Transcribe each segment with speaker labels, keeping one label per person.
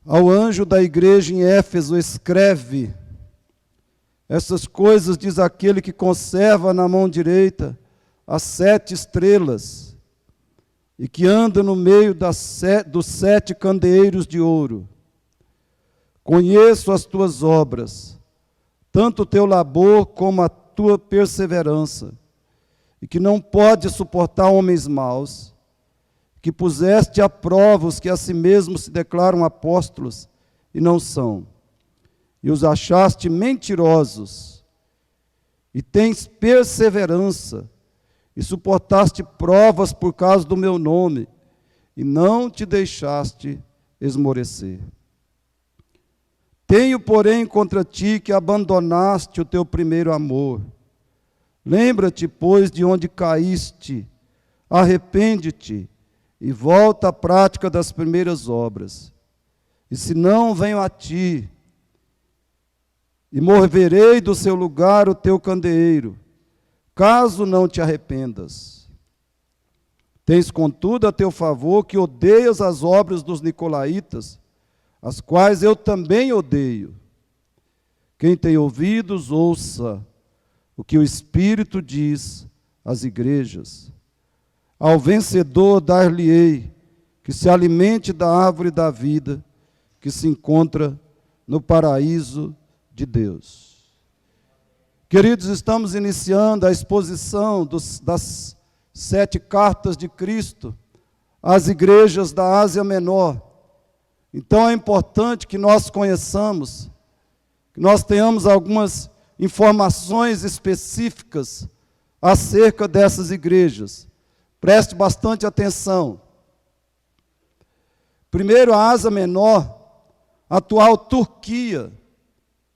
Speaker 1: Ao anjo da igreja em Éfeso escreve: essas coisas diz aquele que conserva na mão direita as 7 estrelas e que anda no meio dos 7 candeeiros de ouro. Conheço as tuas obras, tanto o teu labor como a tua perseverança, e que não pode suportar homens maus, que puseste à prova os que a si mesmos se declaram apóstolos e não são, e os achaste mentirosos, e tens perseverança, e suportaste provas por causa do meu nome, e não te deixaste esmorecer. Tenho, porém, contra ti que abandonaste o teu primeiro amor. Lembra-te, pois, de onde caíste, arrepende-te, e volta à prática das primeiras obras. E se não, venho a ti, e moverei do seu lugar o teu candeeiro, caso não te arrependas. Tens, contudo, a teu favor que odeias as obras dos nicolaítas, as quais eu também odeio. Quem tem ouvidos, ouça o que o Espírito diz às igrejas. Ao vencedor dar-lhe-ei que se alimente da árvore da vida que se encontra no paraíso de Deus. Queridos, estamos iniciando a exposição das 7 cartas de Cristo às igrejas da Ásia Menor. Então é importante que nós conheçamos, que nós tenhamos algumas informações específicas acerca dessas igrejas. Preste bastante atenção. Primeiro, a Ásia Menor, atual Turquia.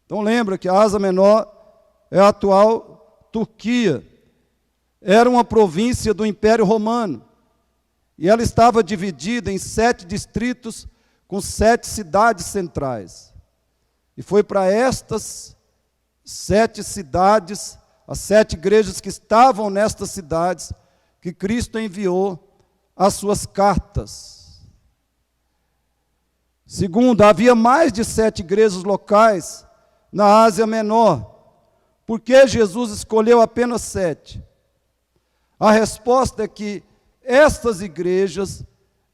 Speaker 1: Então lembra que a Ásia Menor é a atual Turquia. Era uma província do Império Romano. E ela estava dividida em 7 distritos com 7 cidades centrais. E foi para estas 7 cidades, as 7 igrejas que estavam nestas cidades, que Cristo enviou as suas cartas. Segundo, havia mais de 7 igrejas locais na Ásia Menor. Por que Jesus escolheu apenas 7? A resposta é que estas igrejas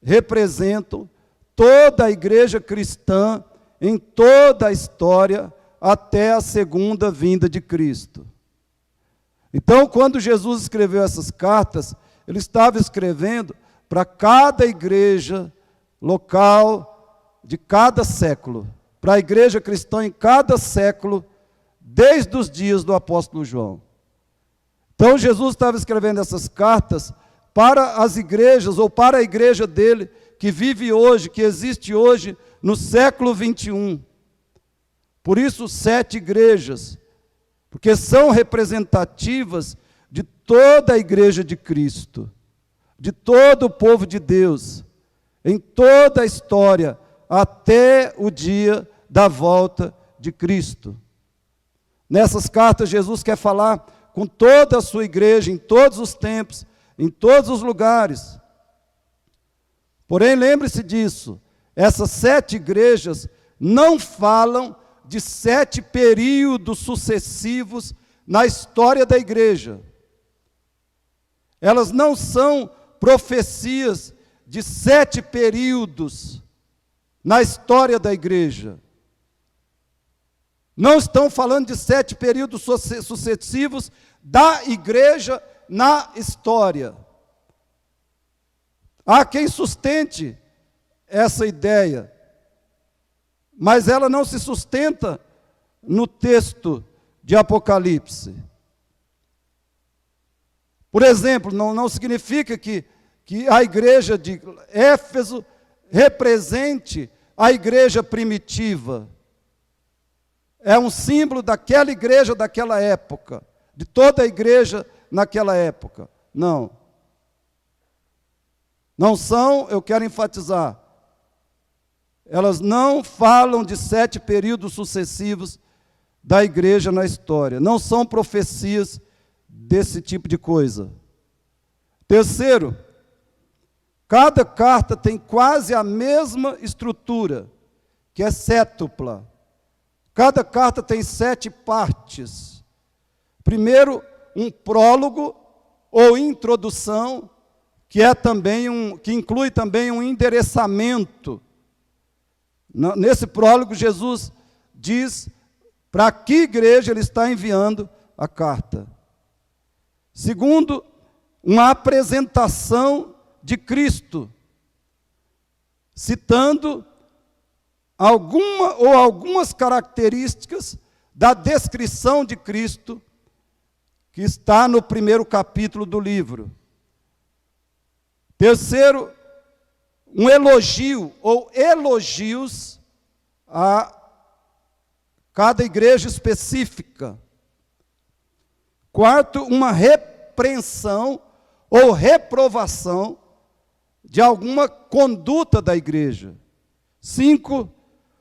Speaker 1: representam toda a igreja cristã em toda a história até a segunda vinda de Cristo. Então, quando Jesus escreveu essas cartas, ele estava escrevendo para cada igreja local de cada século, para a igreja cristã em cada século, desde os dias do apóstolo João. Então, Jesus estava escrevendo essas cartas para as igrejas, ou para a igreja dele, que vive hoje, que existe hoje, no século 21. Por isso, 7 igrejas, porque são representativas de toda a igreja de Cristo, de todo o povo de Deus, em toda a história, até o dia da volta de Cristo. Nessas cartas, Jesus quer falar com toda a sua igreja, em todos os tempos, em todos os lugares. Porém, lembre-se disso, essas 7 igrejas não falam de 7 períodos sucessivos na história da igreja. Elas não são profecias de 7 períodos na história da igreja. Não estão falando de 7 períodos sucessivos da igreja na história. Há quem sustente essa ideia, mas ela não se sustenta no texto de Apocalipse. Por exemplo, não significa que a igreja de Éfeso represente a igreja primitiva. É um símbolo daquela igreja daquela época, de toda a igreja naquela época. Não. Não são, eu quero enfatizar, elas não falam de 7 períodos sucessivos da igreja na história. Não são profecias desse tipo de coisa. Terceiro, cada carta tem quase a mesma estrutura, que é sétupla. Cada carta tem 7 partes. Primeiro, um prólogo ou introdução, que inclui também um endereçamento. Nesse prólogo, Jesus diz para que igreja ele está enviando a carta. Segundo, uma apresentação de Cristo, citando algumas características da descrição de Cristo que está no primeiro capítulo do livro. Terceiro, um elogio ou elogios a cada igreja específica. Quarto, uma repreensão ou reprovação de alguma conduta da igreja. 5,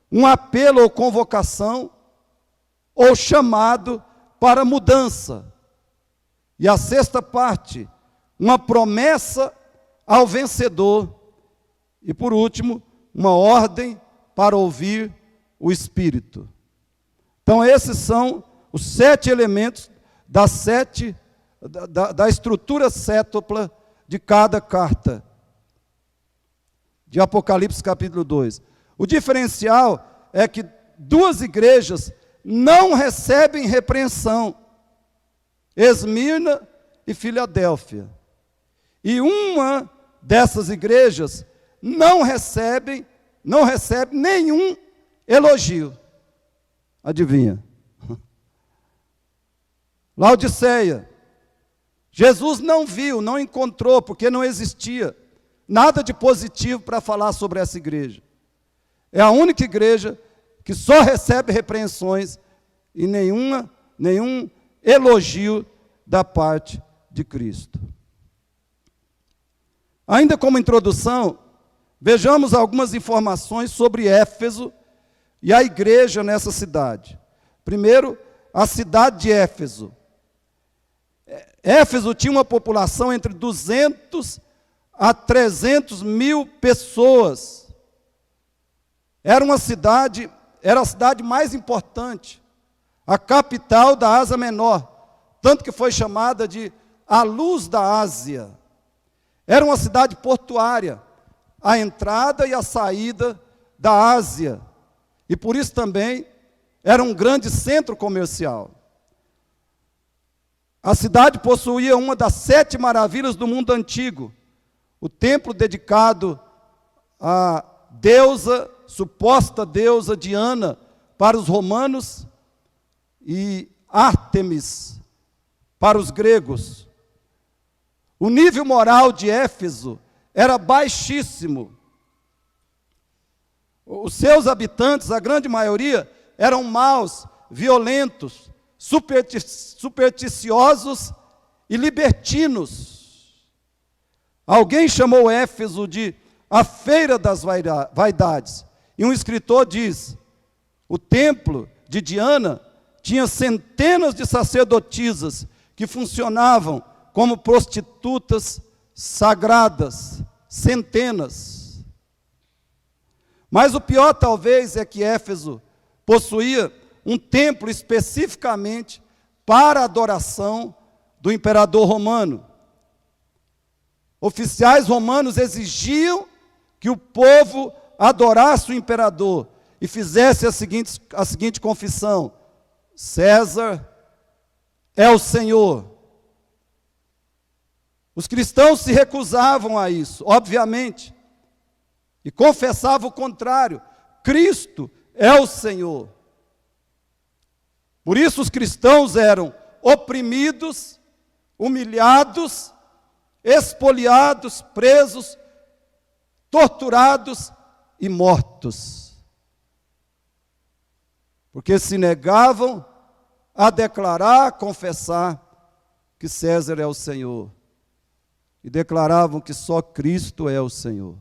Speaker 1: um apelo ou convocação ou chamado para mudança. E a 6ª parte, uma promessa ao vencedor. E por último, uma ordem para ouvir o Espírito. Então esses são os 7 elementos da estrutura sétupla de cada carta. De Apocalipse capítulo 2. O diferencial é que 2 igrejas não recebem repreensão. Esmirna e Filadélfia. E uma dessas igrejas não recebe nenhum elogio. Adivinha? Laodiceia. Jesus não viu, não encontrou, porque não existia nada de positivo para falar sobre essa igreja. É a única igreja que só recebe repreensões e nenhum elogio da parte de Cristo. Ainda como introdução, vejamos algumas informações sobre Éfeso e a igreja nessa cidade. Primeiro, a cidade de Éfeso. Éfeso tinha uma população entre 200 a 300 mil pessoas. Era a cidade mais importante, a capital da Ásia Menor, tanto que foi chamada de a luz da Ásia. Era uma cidade portuária, a entrada e a saída da Ásia, e por isso também era um grande centro comercial. A cidade possuía uma das 7 maravilhas do mundo antigo, o templo dedicado à suposta deusa Diana para os romanos e Ártemis para os gregos. O nível moral de Éfeso era baixíssimo. Os seus habitantes, a grande maioria, eram maus, violentos, supersticiosos e libertinos. Alguém chamou Éfeso de a feira das vaidades. E um escritor diz: o templo de Diana tinha centenas de sacerdotisas que funcionavam como prostitutas sagradas, centenas. Mas o pior talvez é que Éfeso possuía um templo especificamente para a adoração do imperador romano. Oficiais romanos exigiam que o povo adorasse o imperador e fizesse a seguinte confissão: César é o Senhor. Os cristãos se recusavam a isso, obviamente, e confessavam o contrário: Cristo é o Senhor. Por isso os cristãos eram oprimidos, humilhados, expoliados, presos, torturados e mortos. Porque se negavam a declarar, a confessar que César é o Senhor. E declaravam que só Cristo é o Senhor.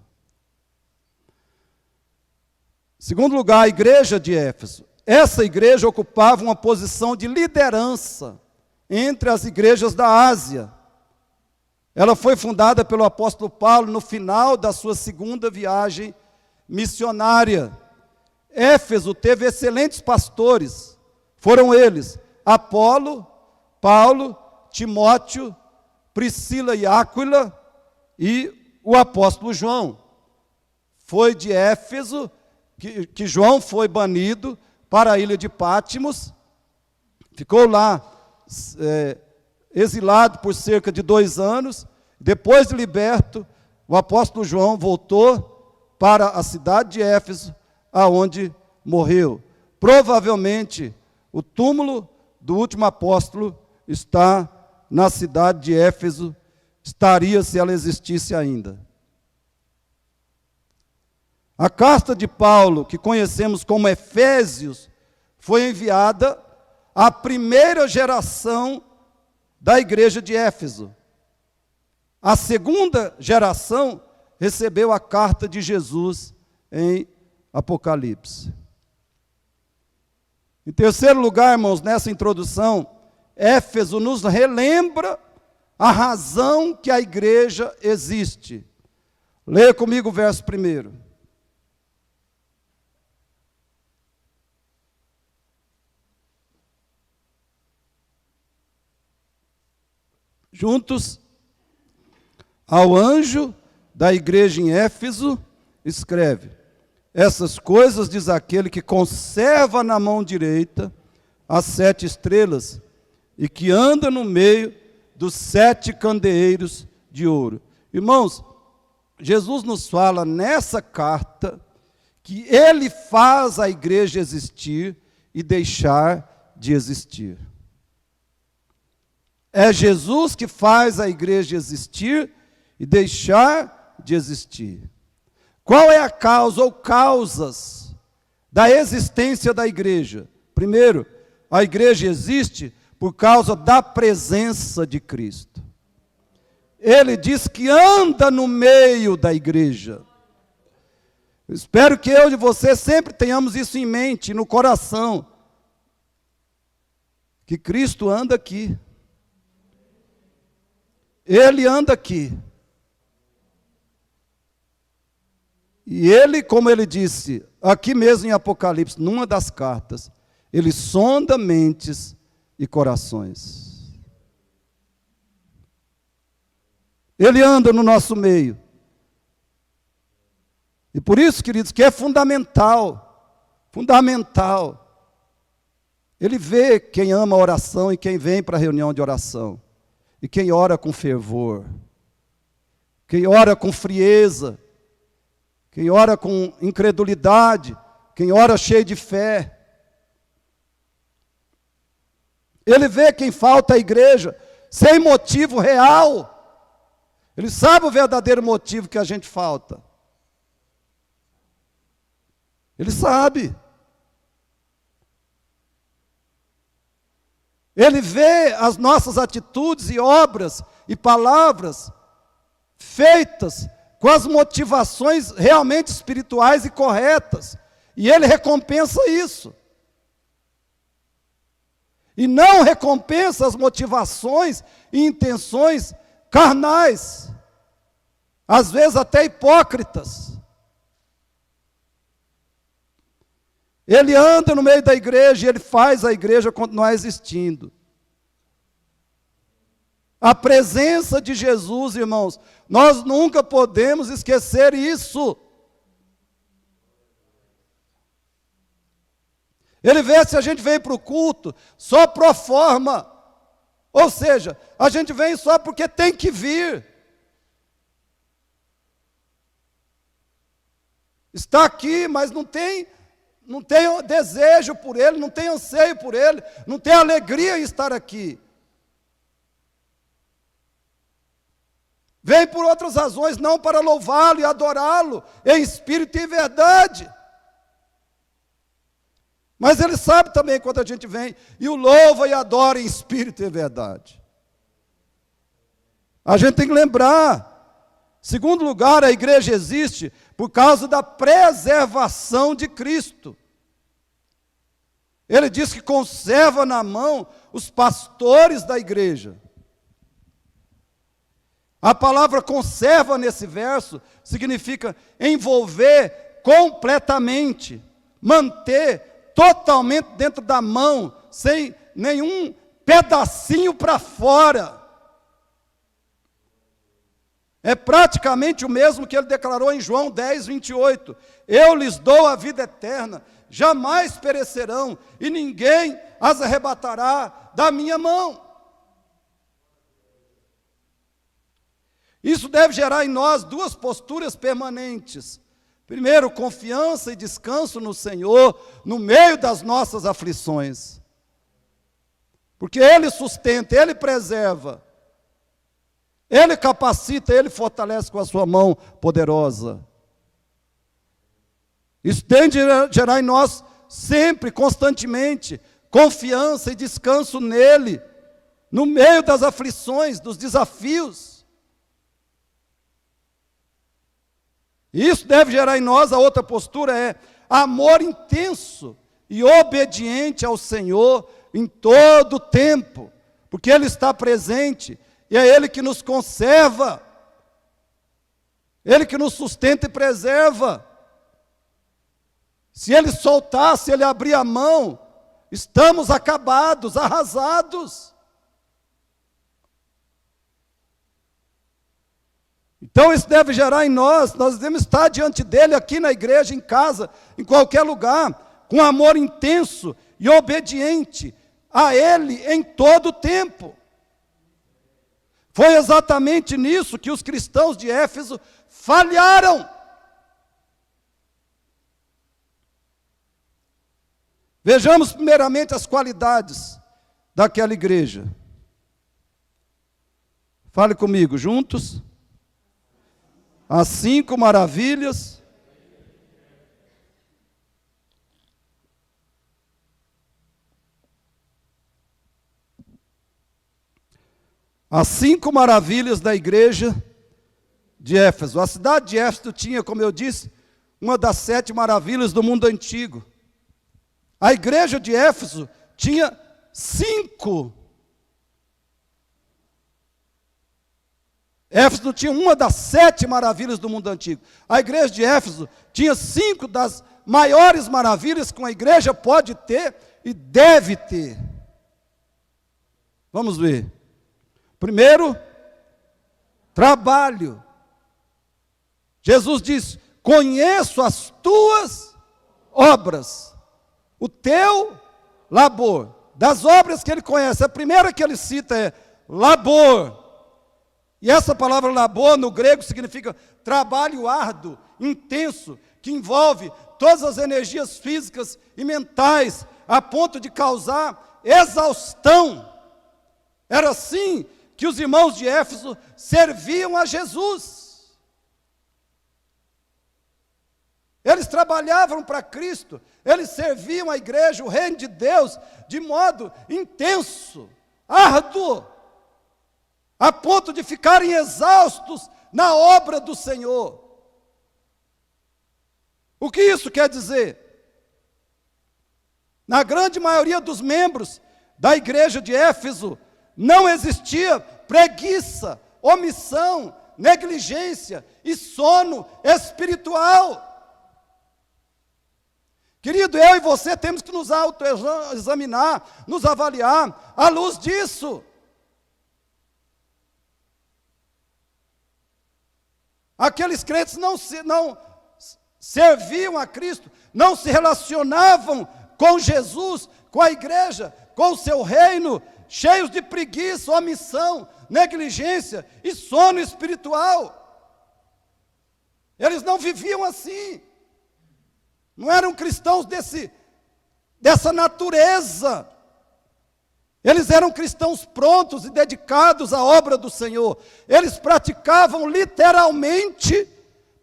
Speaker 1: Em segundo lugar, a igreja de Éfeso. Essa igreja ocupava uma posição de liderança entre as igrejas da Ásia. Ela foi fundada pelo apóstolo Paulo no final da sua segunda viagem missionária. Éfeso teve excelentes pastores. Foram eles: Apolo, Paulo, Timóteo, Priscila e Áquila e o apóstolo João. Foi de Éfeso que João foi banido para a ilha de Pátimos, ficou lá exilado por cerca de 2 anos. Depois de liberto, o apóstolo João voltou para a cidade de Éfeso, aonde morreu. Provavelmente o túmulo do último apóstolo está na cidade de Éfeso, estaria se ela existisse ainda. A carta de Paulo, que conhecemos como Efésios, foi enviada à primeira geração da igreja de Éfeso. A segunda geração recebeu a carta de Jesus em Apocalipse. Em terceiro lugar, irmãos, nessa introdução, Éfeso nos relembra a razão que a igreja existe. Leia comigo o verso 1. Juntos, ao anjo da igreja em Éfeso, escreve: essas coisas diz aquele que conserva na mão direita as 7 estrelas e que anda no meio dos 7 candeeiros de ouro. Irmãos, Jesus nos fala nessa carta que ele faz a igreja existir e deixar de existir. É Jesus que faz a igreja existir e deixar de existir. Qual é a causa ou causas da existência da igreja? Primeiro, a igreja existe por causa da presença de Cristo. Ele diz que anda no meio da igreja. Eu espero que eu e você sempre tenhamos isso em mente, no coração, que Cristo anda aqui. Ele anda aqui. E ele, como ele disse, aqui mesmo em Apocalipse, numa das cartas, ele sonda mentes e corações. Ele anda no nosso meio. E por isso, queridos, que é fundamental, ele vê quem ama a oração e quem vem para a reunião de oração. E quem ora com fervor, quem ora com frieza, quem ora com incredulidade, quem ora cheio de fé. Ele vê quem falta à igreja sem motivo real. Ele sabe o verdadeiro motivo que a gente falta. Ele sabe. Ele vê as nossas atitudes e obras e palavras feitas com as motivações realmente espirituais e corretas. E ele recompensa isso. E não recompensa as motivações e intenções carnais, às vezes até hipócritas. Ele anda no meio da igreja e ele faz a igreja continuar existindo. A presença de Jesus, irmãos, nós nunca podemos esquecer isso. Ele vê se a gente vem para o culto só pro forma, ou seja, a gente vem só porque tem que vir. Está aqui, mas não tem desejo por ele, não tem anseio por ele, não tem alegria em estar aqui. Vem por outras razões, não para louvá-lo e adorá-lo em espírito e em verdade. Mas ele sabe também quando a gente vem e o louva e adora em espírito e em verdade. A gente tem que lembrar. Segundo lugar, a igreja existe por causa da preservação de Cristo. Ele diz que conserva na mão os pastores da igreja. A palavra conserva nesse verso significa envolver completamente, manter totalmente dentro da mão, sem nenhum pedacinho para fora. É praticamente o mesmo que ele declarou em João 10, 28. Eu lhes dou a vida eterna, jamais perecerão, e ninguém as arrebatará da minha mão. Isso deve gerar em nós duas posturas permanentes. Primeiro, confiança e descanso no Senhor, no meio das nossas aflições. Porque Ele sustenta, Ele preserva, Ele capacita, Ele fortalece com a sua mão poderosa. Isso tem de gerar em nós sempre, constantemente, confiança e descanso nele, no meio das aflições, dos desafios. Isso deve gerar em nós, a outra postura é amor intenso e obediente ao Senhor em todo o tempo, porque Ele está presente e é Ele que nos conserva, Ele que nos sustenta e preserva. Se Ele soltar, se Ele abrir a mão, estamos acabados, arrasados. Então isso deve gerar em nós devemos estar diante dEle aqui na igreja, em casa, em qualquer lugar, com amor intenso e obediente a Ele em todo o tempo. Foi exatamente nisso que os cristãos de Éfeso falharam. Vejamos primeiramente as qualidades daquela igreja. Fale comigo, juntos. As 5 maravilhas da igreja de Éfeso. A cidade de Éfeso tinha, como eu disse, uma das 7 maravilhas do mundo antigo. A igreja de Éfeso tinha 5. Éfeso tinha uma das 7 maravilhas do mundo antigo. A igreja de Éfeso tinha 5 das maiores maravilhas que uma igreja pode ter e deve ter. Vamos ver. Primeiro, trabalho. Jesus diz: conheço as tuas obras, o teu labor. Das obras que ele conhece, a primeira que ele cita é labor. E essa palavra labor no grego significa trabalho árduo, intenso, que envolve todas as energias físicas e mentais, a ponto de causar exaustão. Era assim que os irmãos de Éfeso serviam a Jesus. Eles trabalhavam para Cristo, eles serviam a igreja, o reino de Deus, de modo intenso, árduo, a ponto de ficarem exaustos na obra do Senhor. O que isso quer dizer? Na grande maioria dos membros da igreja de Éfeso, não existia preguiça, omissão, negligência e sono espiritual. Querido, eu e você temos que nos autoexaminar, nos avaliar à luz disso. Aqueles crentes não serviam a Cristo, não se relacionavam com Jesus, com a igreja, com o seu reino, cheios de preguiça, omissão, negligência e sono espiritual. Eles não viviam assim. Não eram cristãos dessa natureza. Eles eram cristãos prontos e dedicados à obra do Senhor. Eles praticavam literalmente,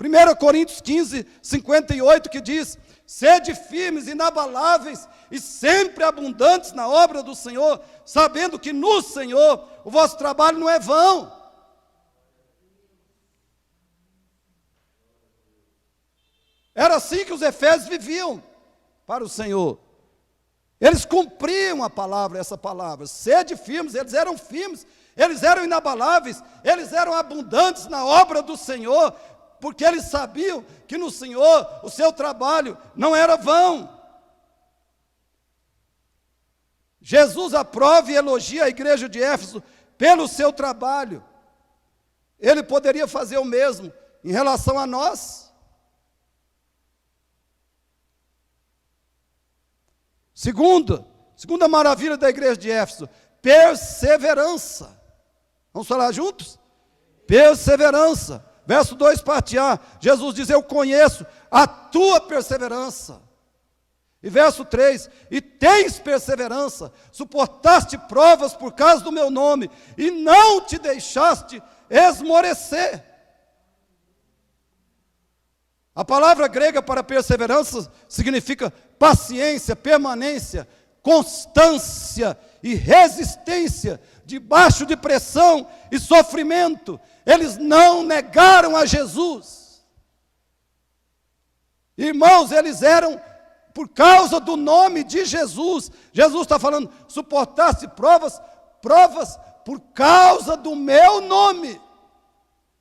Speaker 1: 1 Coríntios 15, 58, que diz: sede firmes, inabaláveis e sempre abundantes na obra do Senhor, sabendo que no Senhor o vosso trabalho não é vão. Era assim que os efésios viviam para o Senhor. Eles cumpriam a palavra, essa palavra. Sede firmes, eles eram inabaláveis, eles eram abundantes na obra do Senhor, porque eles sabiam que no Senhor o seu trabalho não era vão. Jesus aprova e elogia a igreja de Éfeso pelo seu trabalho. Ele poderia fazer o mesmo em relação a nós. Segunda maravilha da igreja de Éfeso, perseverança. Vamos falar juntos? Perseverança. Verso 2, parte A, Jesus diz: eu conheço a tua perseverança. E verso 3, e tens perseverança, suportaste provas por causa do meu nome, e não te deixaste esmorecer. A palavra grega para perseverança significa paciência, permanência, constância e resistência, debaixo de pressão e sofrimento. Eles não negaram a Jesus. Irmãos, eles eram por causa do nome de Jesus. Jesus está falando: suportaste provas por causa do meu nome.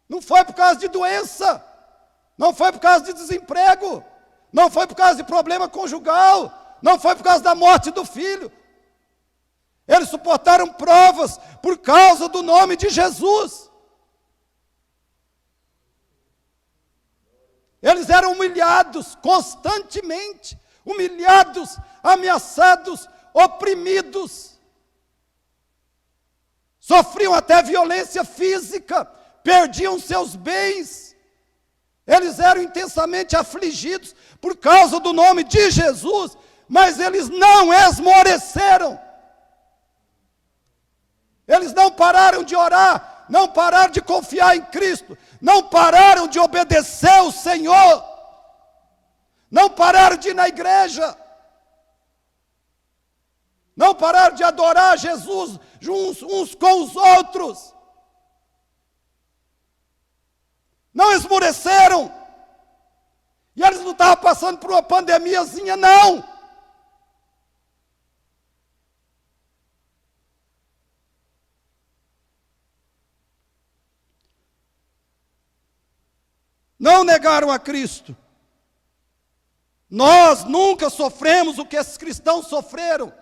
Speaker 1: Não foi por causa de doença, não foi por causa de desemprego, não foi por causa de problema conjugal, não foi por causa da morte do filho. Eles suportaram provas por causa do nome de Jesus. Eles eram humilhados constantemente, humilhados, ameaçados, oprimidos. Sofriam até violência física, perdiam seus bens. Eles eram intensamente afligidos por causa do nome de Jesus, mas eles não esmoreceram. Eles não pararam de orar, não pararam de confiar em Cristo, não pararam de obedecer ao Senhor, não pararam de ir na igreja, não pararam de adorar Jesus uns com os outros, não esmoreceram. E eles não estavam passando por uma pandemiazinha, não. Não negaram a Cristo. Nós nunca sofremos o que esses cristãos sofreram.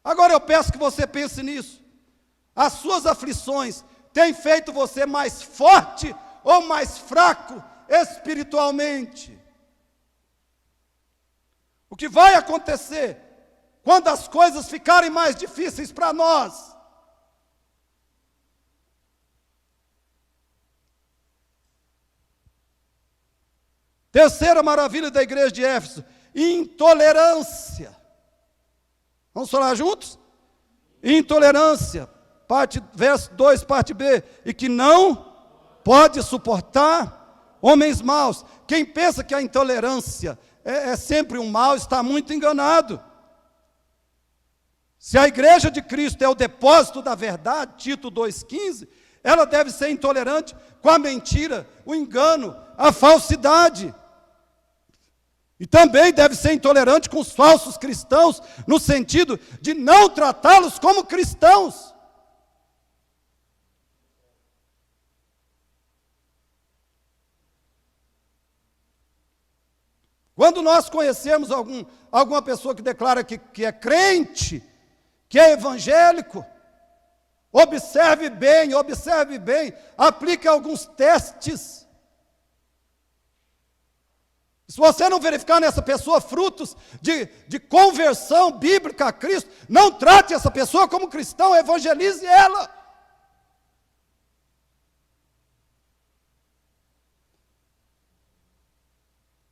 Speaker 1: Agora eu peço que você pense nisso. As suas aflições têm feito você mais forte ou mais fraco espiritualmente? O que vai acontecer quando as coisas ficarem mais difíceis para nós? Terceira maravilha da igreja de Éfeso, intolerância. Vamos falar juntos? Intolerância, verso 2, parte B, e que não pode suportar homens maus. Quem pensa que a intolerância é sempre um mal, está muito enganado. Se a igreja de Cristo é o depósito da verdade, Tito 2,15, ela deve ser intolerante com a mentira, o engano, a falsidade. E também deve ser intolerante com os falsos cristãos, no sentido de não tratá-los como cristãos. Quando nós conhecemos alguma pessoa que declara que é crente, que é evangélico, observe bem, aplique alguns testes. Se você não verificar nessa pessoa frutos de conversão bíblica a Cristo, não trate essa pessoa como cristão, evangelize ela.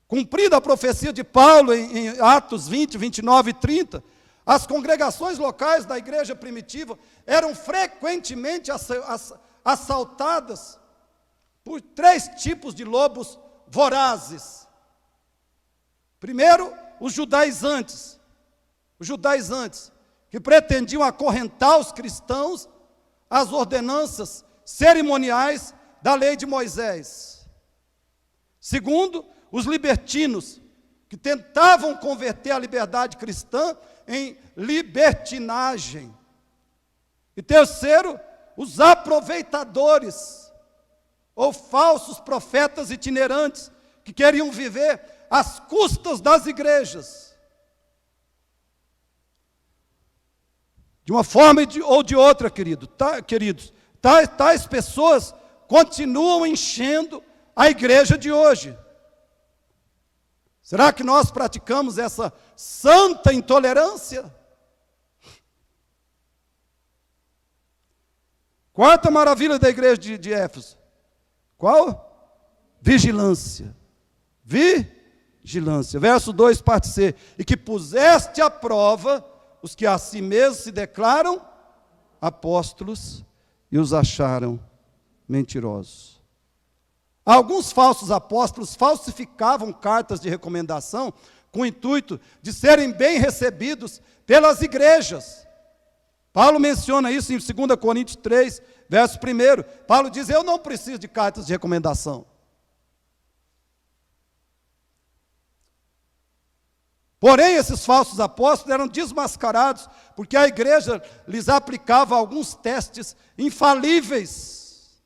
Speaker 1: Cumprida a profecia de Paulo em Atos 20, 29 e 30, as congregações locais da igreja primitiva eram frequentemente assaltadas por 3 tipos de lobos vorazes. Primeiro, os judaizantes, que pretendiam acorrentar os cristãos às ordenanças cerimoniais da lei de Moisés. Segundo, os libertinos, que tentavam converter a liberdade cristã em libertinagem. E terceiro, os aproveitadores, ou falsos profetas itinerantes que queriam viver às custas das igrejas. De uma forma ou de outra, queridos, tais pessoas continuam enchendo a igreja de hoje. Será que nós praticamos essa santa intolerância? Quarta maravilha da igreja de Éfeso. Qual? Vigilância. Vigilância. Verso 2, parte C. E que puseste à prova os que a si mesmos se declaram apóstolos e os acharam mentirosos. Alguns falsos apóstolos falsificavam cartas de recomendação com o intuito de serem bem recebidos pelas igrejas. Paulo menciona isso em 2 Coríntios 3, verso 1. Paulo diz: eu não preciso de cartas de recomendação. Porém, esses falsos apóstolos eram desmascarados, porque a igreja lhes aplicava alguns testes infalíveis.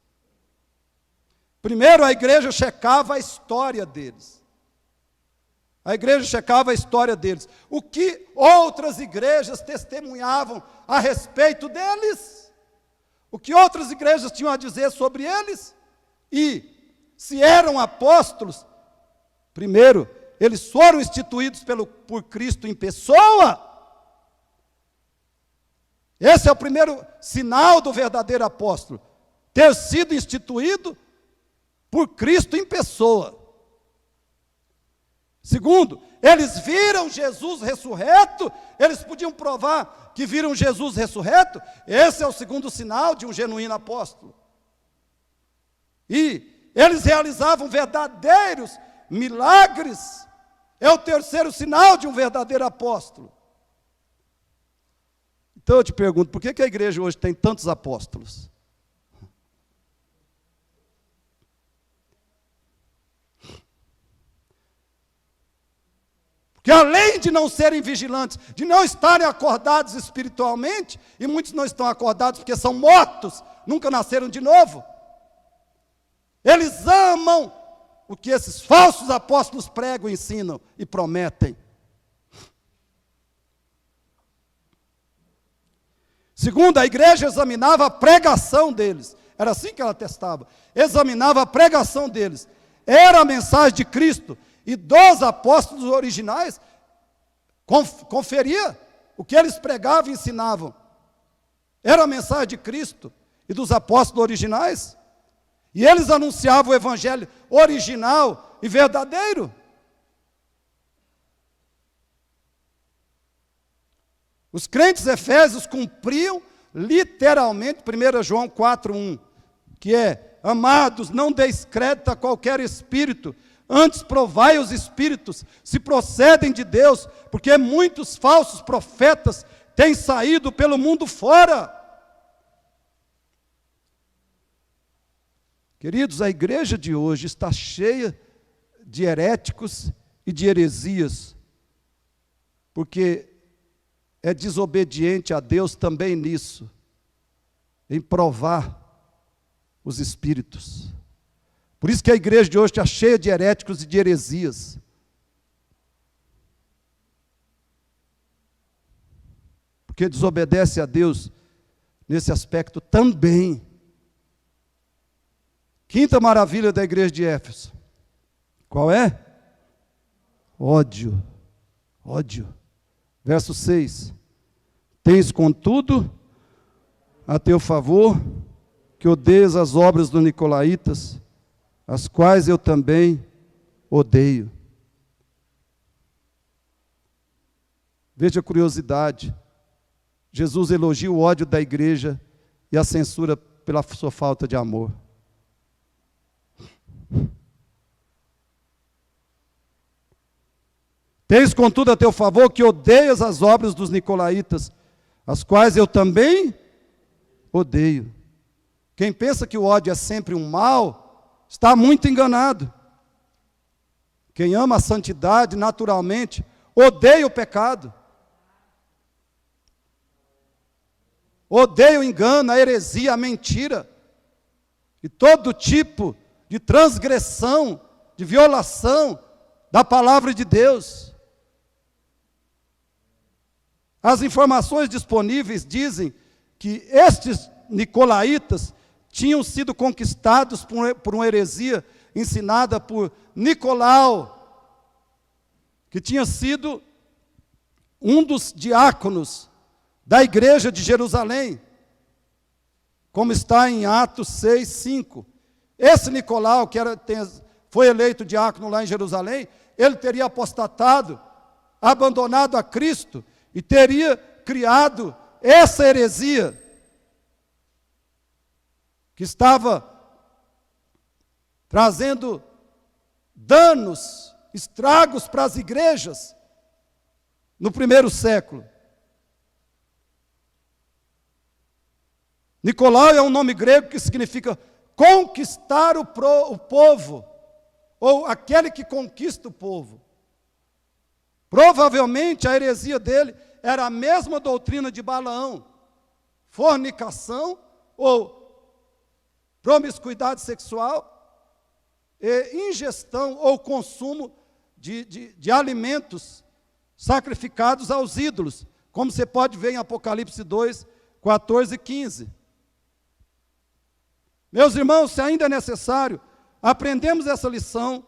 Speaker 1: Primeiro, a igreja checava a história deles. A igreja checava a história deles. O que outras igrejas testemunhavam a respeito deles? O que outras igrejas tinham a dizer sobre eles? E, se eram apóstolos, primeiro, eles foram instituídos por Cristo em pessoa. Esse é o primeiro sinal do verdadeiro apóstolo, ter sido instituído por Cristo em pessoa. Segundo, eles viram Jesus ressurreto, eles podiam provar que viram Jesus ressurreto. Esse é o segundo sinal de um genuíno apóstolo. E eles realizavam verdadeiros milagres. É o terceiro sinal de um verdadeiro apóstolo. Então eu te pergunto, por que a igreja hoje tem tantos apóstolos? Porque além de não serem vigilantes, de não estarem acordados espiritualmente, e muitos não estão acordados porque são mortos, nunca nasceram de novo, eles amam o que esses falsos apóstolos pregam, ensinam e prometem. Segundo, a igreja examinava a pregação deles. Era assim que ela testava. Examinava a pregação deles. Era a mensagem de Cristo e dos apóstolos originais. Conferia o que eles pregavam e ensinavam. Era a mensagem de Cristo e dos apóstolos originais. E eles anunciavam o evangelho original e verdadeiro. Os crentes efésios cumpriam literalmente 1 João 4:1, que é: amados, não deis crédito a qualquer espírito, antes provai os espíritos, se procedem de Deus, porque muitos falsos profetas têm saído pelo mundo fora. Queridos, a igreja de hoje está cheia de heréticos e de heresias, porque é desobediente a Deus também nisso, em provar os espíritos. Por isso que a igreja de hoje está cheia de heréticos e de heresias. Porque desobedece a Deus nesse aspecto também. Quinta maravilha da igreja de Éfeso. Qual é? Ódio. Ódio. Verso 6. Tens, contudo, a teu favor, que odeias as obras dos nicolaítas, as quais eu também odeio. Veja a curiosidade. Jesus elogia o ódio da igreja e a censura pela sua falta de amor. Tens, contudo, a teu favor que odeias as obras dos nicolaítas, as quais eu também odeio. Quem pensa que o ódio é sempre um mal, está muito enganado. Quem ama a santidade, naturalmente, odeia o pecado. Odeia o engano, a heresia, a mentira. E todo tipo de transgressão, de violação da palavra de Deus. As informações disponíveis dizem que estes nicolaítas tinham sido conquistados por uma heresia ensinada por Nicolau, que tinha sido um dos diáconos da igreja de Jerusalém, como está em Atos 6, 5. Esse Nicolau, que foi eleito diácono lá em Jerusalém, ele teria apostatado, abandonado a Cristo e teria criado essa heresia que estava trazendo danos, estragos para as igrejas no primeiro século. Nicolau é um nome grego que significa conquistar o povo, ou aquele que conquista o povo. Provavelmente a heresia dele era a mesma doutrina de Balaão, fornicação ou promiscuidade sexual e ingestão ou consumo de alimentos sacrificados aos ídolos, como você pode ver em Apocalipse 2, 14 e 15. Meus irmãos, se ainda é necessário, aprendamos essa lição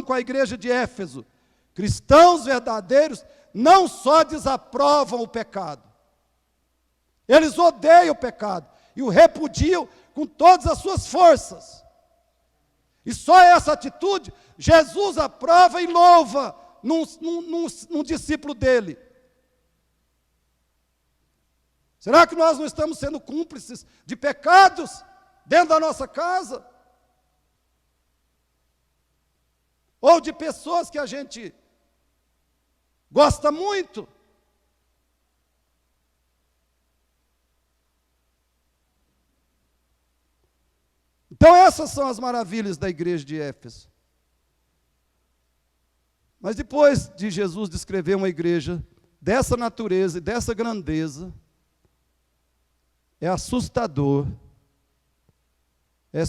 Speaker 1: com a igreja de Éfeso. Cristãos verdadeiros não só desaprovam o pecado, eles odeiam o pecado e o repudiam com todas as suas forças. E só essa atitude Jesus aprova e louva num discípulo dele. Será que nós não estamos sendo cúmplices de pecados dentro da nossa casa? Ou de pessoas que a gente gosta muito? Então essas são as maravilhas da igreja de Éfeso. Mas depois de Jesus descrever uma igreja dessa natureza e dessa grandeza, é assustador, é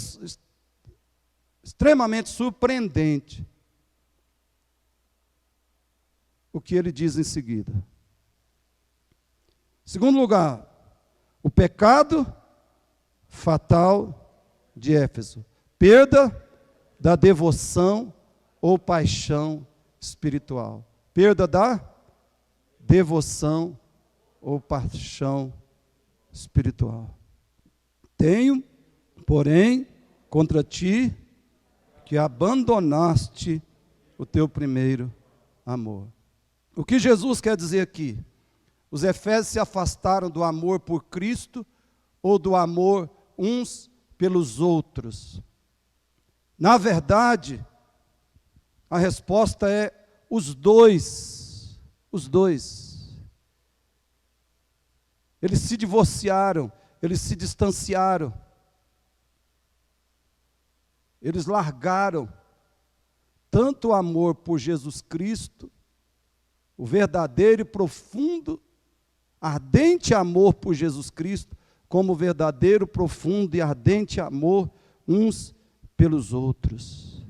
Speaker 1: extremamente surpreendente o que ele diz em seguida. Em segundo lugar, o pecado fatal de Éfeso, perda da devoção ou paixão espiritual. Perda da devoção ou paixão espiritual. Tenho, porém, contra ti que abandonaste o teu primeiro amor. O que Jesus quer dizer aqui? Os efésios se afastaram do amor por Cristo ou do amor uns pelos outros? Na verdade, a resposta é os dois. Os dois. Eles se divorciaram, eles se distanciaram. Eles largaram tanto o amor por Jesus Cristo, o verdadeiro e profundo, ardente amor por Jesus Cristo, como o verdadeiro, profundo e ardente amor uns pelos outros.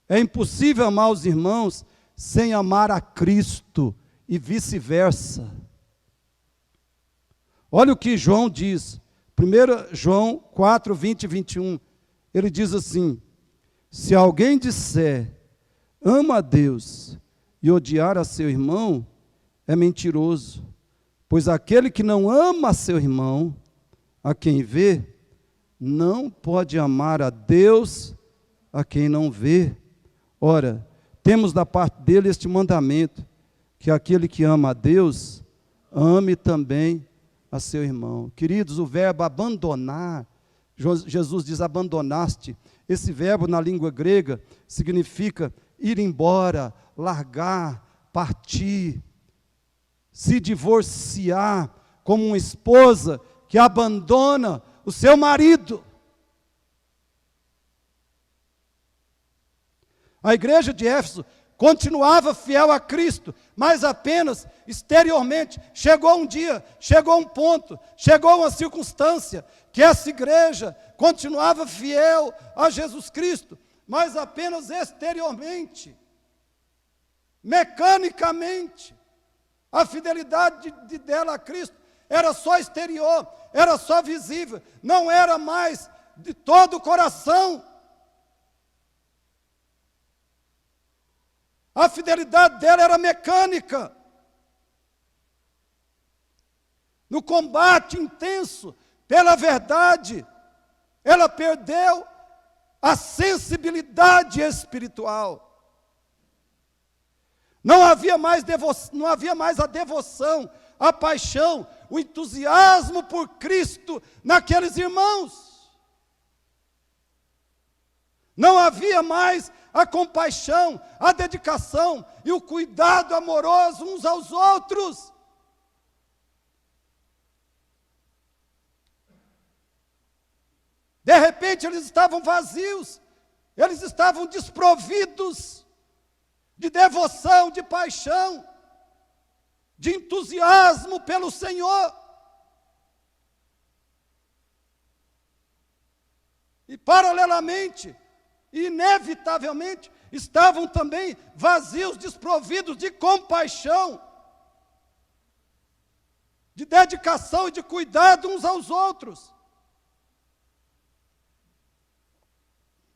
Speaker 1: É impossível amar os irmãos sem amar a Cristo e vice-versa. Olha o que João diz, 1 João 4, 20 e 21, ele diz assim: se alguém disser, ama a Deus, e odiar a seu irmão, é mentiroso, pois aquele que não ama seu irmão, a quem vê, não pode amar a Deus, a quem não vê. Ora, temos da parte dele este mandamento, que aquele que ama a Deus, ame também a seu irmão. Queridos, o verbo abandonar, Jesus diz abandonaste, esse verbo na língua grega significa ir embora, largar, partir, se divorciar, como uma esposa que abandona o seu marido. A igreja de Éfeso continuava fiel a Cristo, mas apenas exteriormente. Chegou um dia, chegou um ponto, chegou uma circunstância que essa igreja continuava fiel a Jesus Cristo, mas apenas exteriormente, mecanicamente. A fidelidade dela a Cristo era só exterior, era só visível, não era mais de todo o coração. A fidelidade dela era mecânica. No combate intenso pela verdade, ela perdeu a sensibilidade espiritual. Não havia mais a devoção, a paixão, o entusiasmo por Cristo naqueles irmãos. Não havia mais a compaixão, a dedicação e o cuidado amoroso uns aos outros. De repente eles estavam vazios, eles estavam desprovidos de devoção, de paixão, de entusiasmo pelo Senhor. E paralelamente, inevitavelmente, estavam também vazios, desprovidos de compaixão, de dedicação e de cuidado uns aos outros.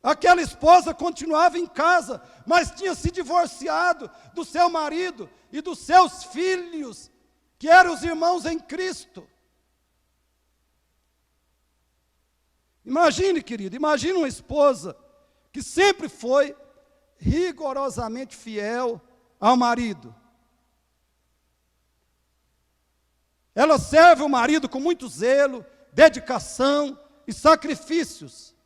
Speaker 1: Aquela esposa continuava em casa, mas tinha se divorciado do seu marido e dos seus filhos, que eram os irmãos em Cristo. Imagine, querido, imagine uma esposa que sempre foi rigorosamente fiel ao marido. Ela serve o marido com muito zelo, dedicação e sacrifícios.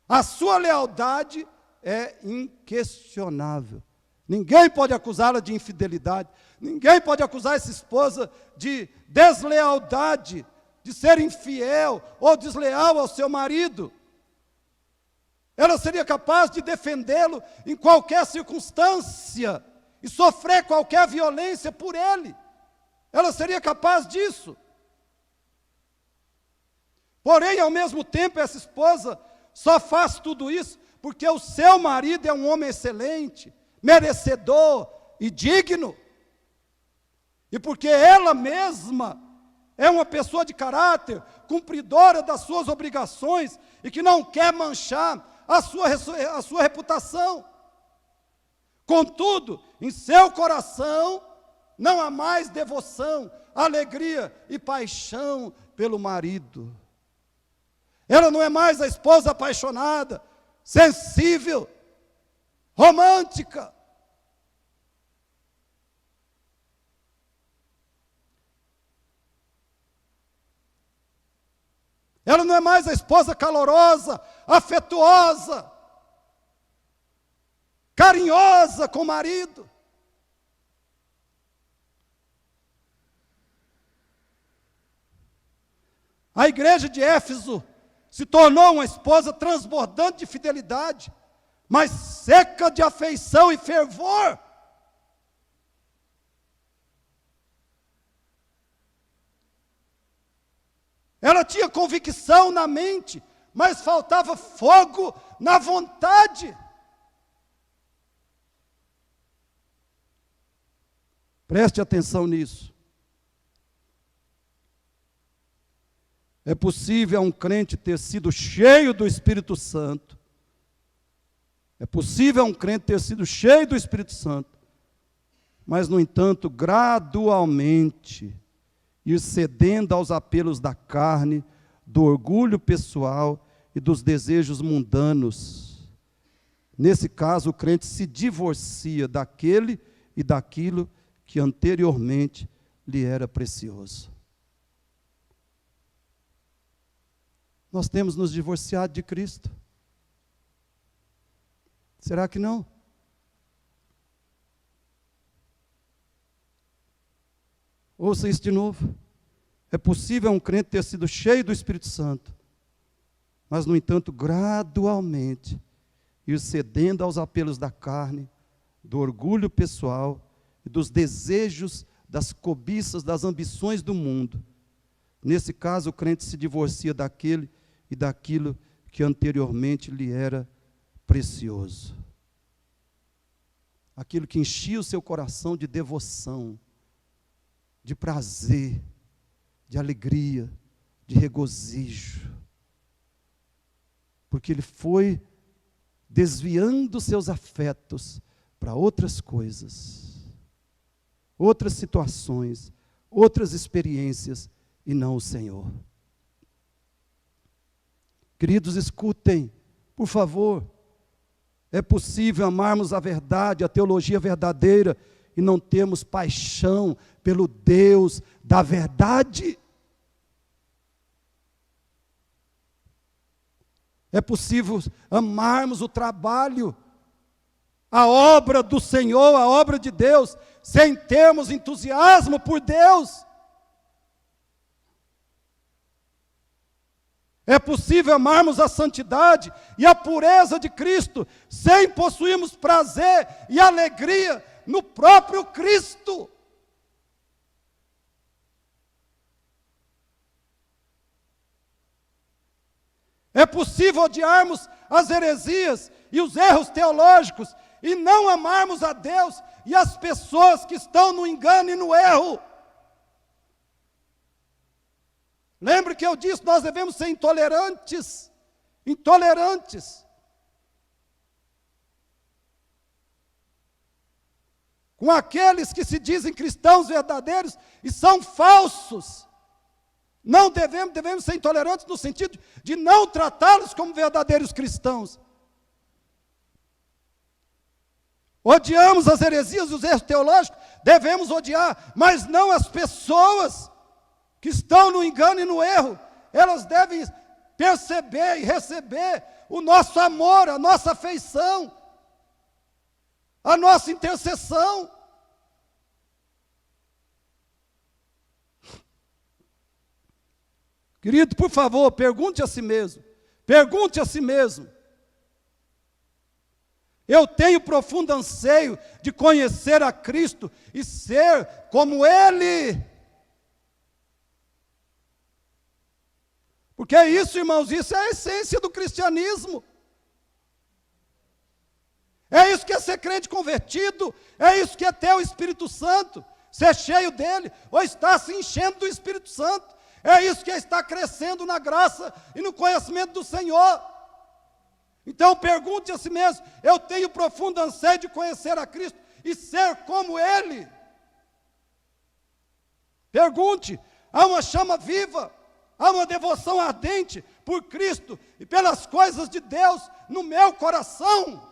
Speaker 1: A sua lealdade é inquestionável. Ninguém pode acusá-la de infidelidade. Ninguém pode acusar essa esposa de deslealdade, de ser infiel ou desleal ao seu marido. Ela seria capaz de defendê-lo em qualquer circunstância e sofrer qualquer violência por ele. Ela seria capaz disso. Porém, ao mesmo tempo, essa esposa só faz tudo isso porque o seu marido é um homem excelente, merecedor e digno. E porque ela mesma é uma pessoa de caráter, cumpridora das suas obrigações e que não quer manchar a sua reputação. Contudo, em seu coração não há mais devoção, alegria e paixão pelo marido. Ela não é mais a esposa apaixonada, sensível, romântica. Ela não é mais a esposa calorosa, afetuosa, carinhosa com o marido. A igreja de Éfeso se tornou uma esposa transbordante de fidelidade, mas seca de afeição e fervor. Ela tinha convicção na mente, mas faltava fogo na vontade. Preste atenção nisso. É possível um crente ter sido cheio do Espírito Santo. É possível um crente ter sido cheio do Espírito Santo, mas, no entanto, gradualmente ir cedendo aos apelos da carne, do orgulho pessoal e dos desejos mundanos. Nesse caso, o crente se divorcia daquele e daquilo que anteriormente lhe era precioso. Nós temos nos divorciado de Cristo. Será que não? Ouça isso de novo. É possível um crente ter sido cheio do Espírito Santo, mas, no entanto, gradualmente, ir cedendo aos apelos da carne, do orgulho pessoal e dos desejos, das cobiças, das ambições do mundo. Nesse caso, o crente se divorcia daquele e daquilo que anteriormente lhe era precioso. Aquilo que enchia o seu coração de devoção, de prazer, de alegria, de regozijo. Porque ele foi desviando seus afetos para outras coisas, outras situações, outras experiências, e não o Senhor. Queridos, escutem, por favor. É possível amarmos a verdade, a teologia verdadeira, e não termos paixão pelo Deus da verdade? É possível amarmos o trabalho, a obra do Senhor, a obra de Deus, sem termos entusiasmo por Deus? É possível amarmos a santidade e a pureza de Cristo, sem possuirmos prazer e alegria no próprio Cristo? É possível odiarmos as heresias e os erros teológicos e não amarmos a Deus e as pessoas que estão no engano e no erro? Lembre que eu disse, nós devemos ser intolerantes. Intolerantes. Com aqueles que se dizem cristãos verdadeiros e são falsos. Não devemos ser intolerantes no sentido de não tratá-los como verdadeiros cristãos. Odiamos as heresias e os erros teológicos, devemos odiar, mas não as pessoas que estão no engano e no erro. Elas devem perceber e receber o nosso amor, a nossa afeição, a nossa intercessão. Querido, por favor, pergunte a si mesmo. Pergunte a si mesmo. Eu tenho profundo anseio de conhecer a Cristo e ser como Ele. Porque é isso, irmãos, isso é a essência do cristianismo. É isso que é ser crente convertido, é isso que é ter o Espírito Santo, ser cheio dele, ou estar se enchendo do Espírito Santo. É isso que é estar crescendo na graça e no conhecimento do Senhor. Então pergunte a si mesmo, eu tenho profundo anseio de conhecer a Cristo e ser como Ele? Pergunte, há uma chama viva, há uma devoção ardente por Cristo e pelas coisas de Deus no meu coração.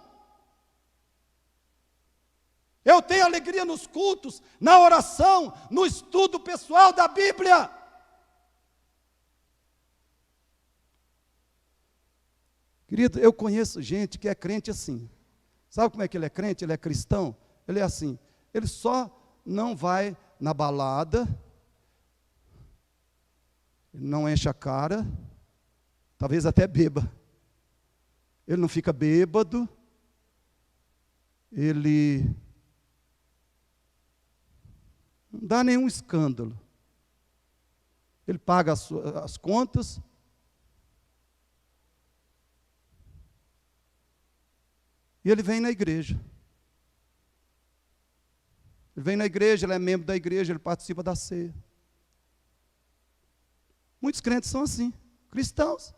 Speaker 1: Eu tenho alegria nos cultos, na oração, no estudo pessoal da Bíblia. Querido, eu conheço gente que é crente assim. Sabe como é que ele é crente? Ele é cristão? Ele é assim. Ele só não vai na balada, ele não enche a cara, talvez até beba. Ele não fica bêbado, ele não dá nenhum escândalo. Ele paga as contas, e ele vem na igreja. Ele vem na igreja, ele é membro da igreja, ele participa da ceia. Muitos crentes são assim, cristãos.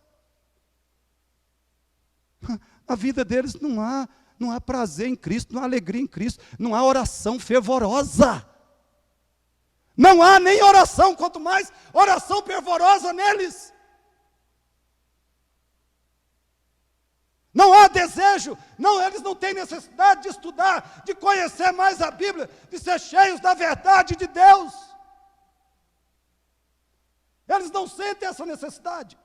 Speaker 1: A vida deles não há prazer em Cristo, não há alegria em Cristo, não há oração fervorosa. Não há nem oração, quanto mais oração fervorosa neles. Não há desejo, eles não têm necessidade de estudar, de conhecer mais a Bíblia, de ser cheios da verdade de Deus. Eles não sentem essa necessidade.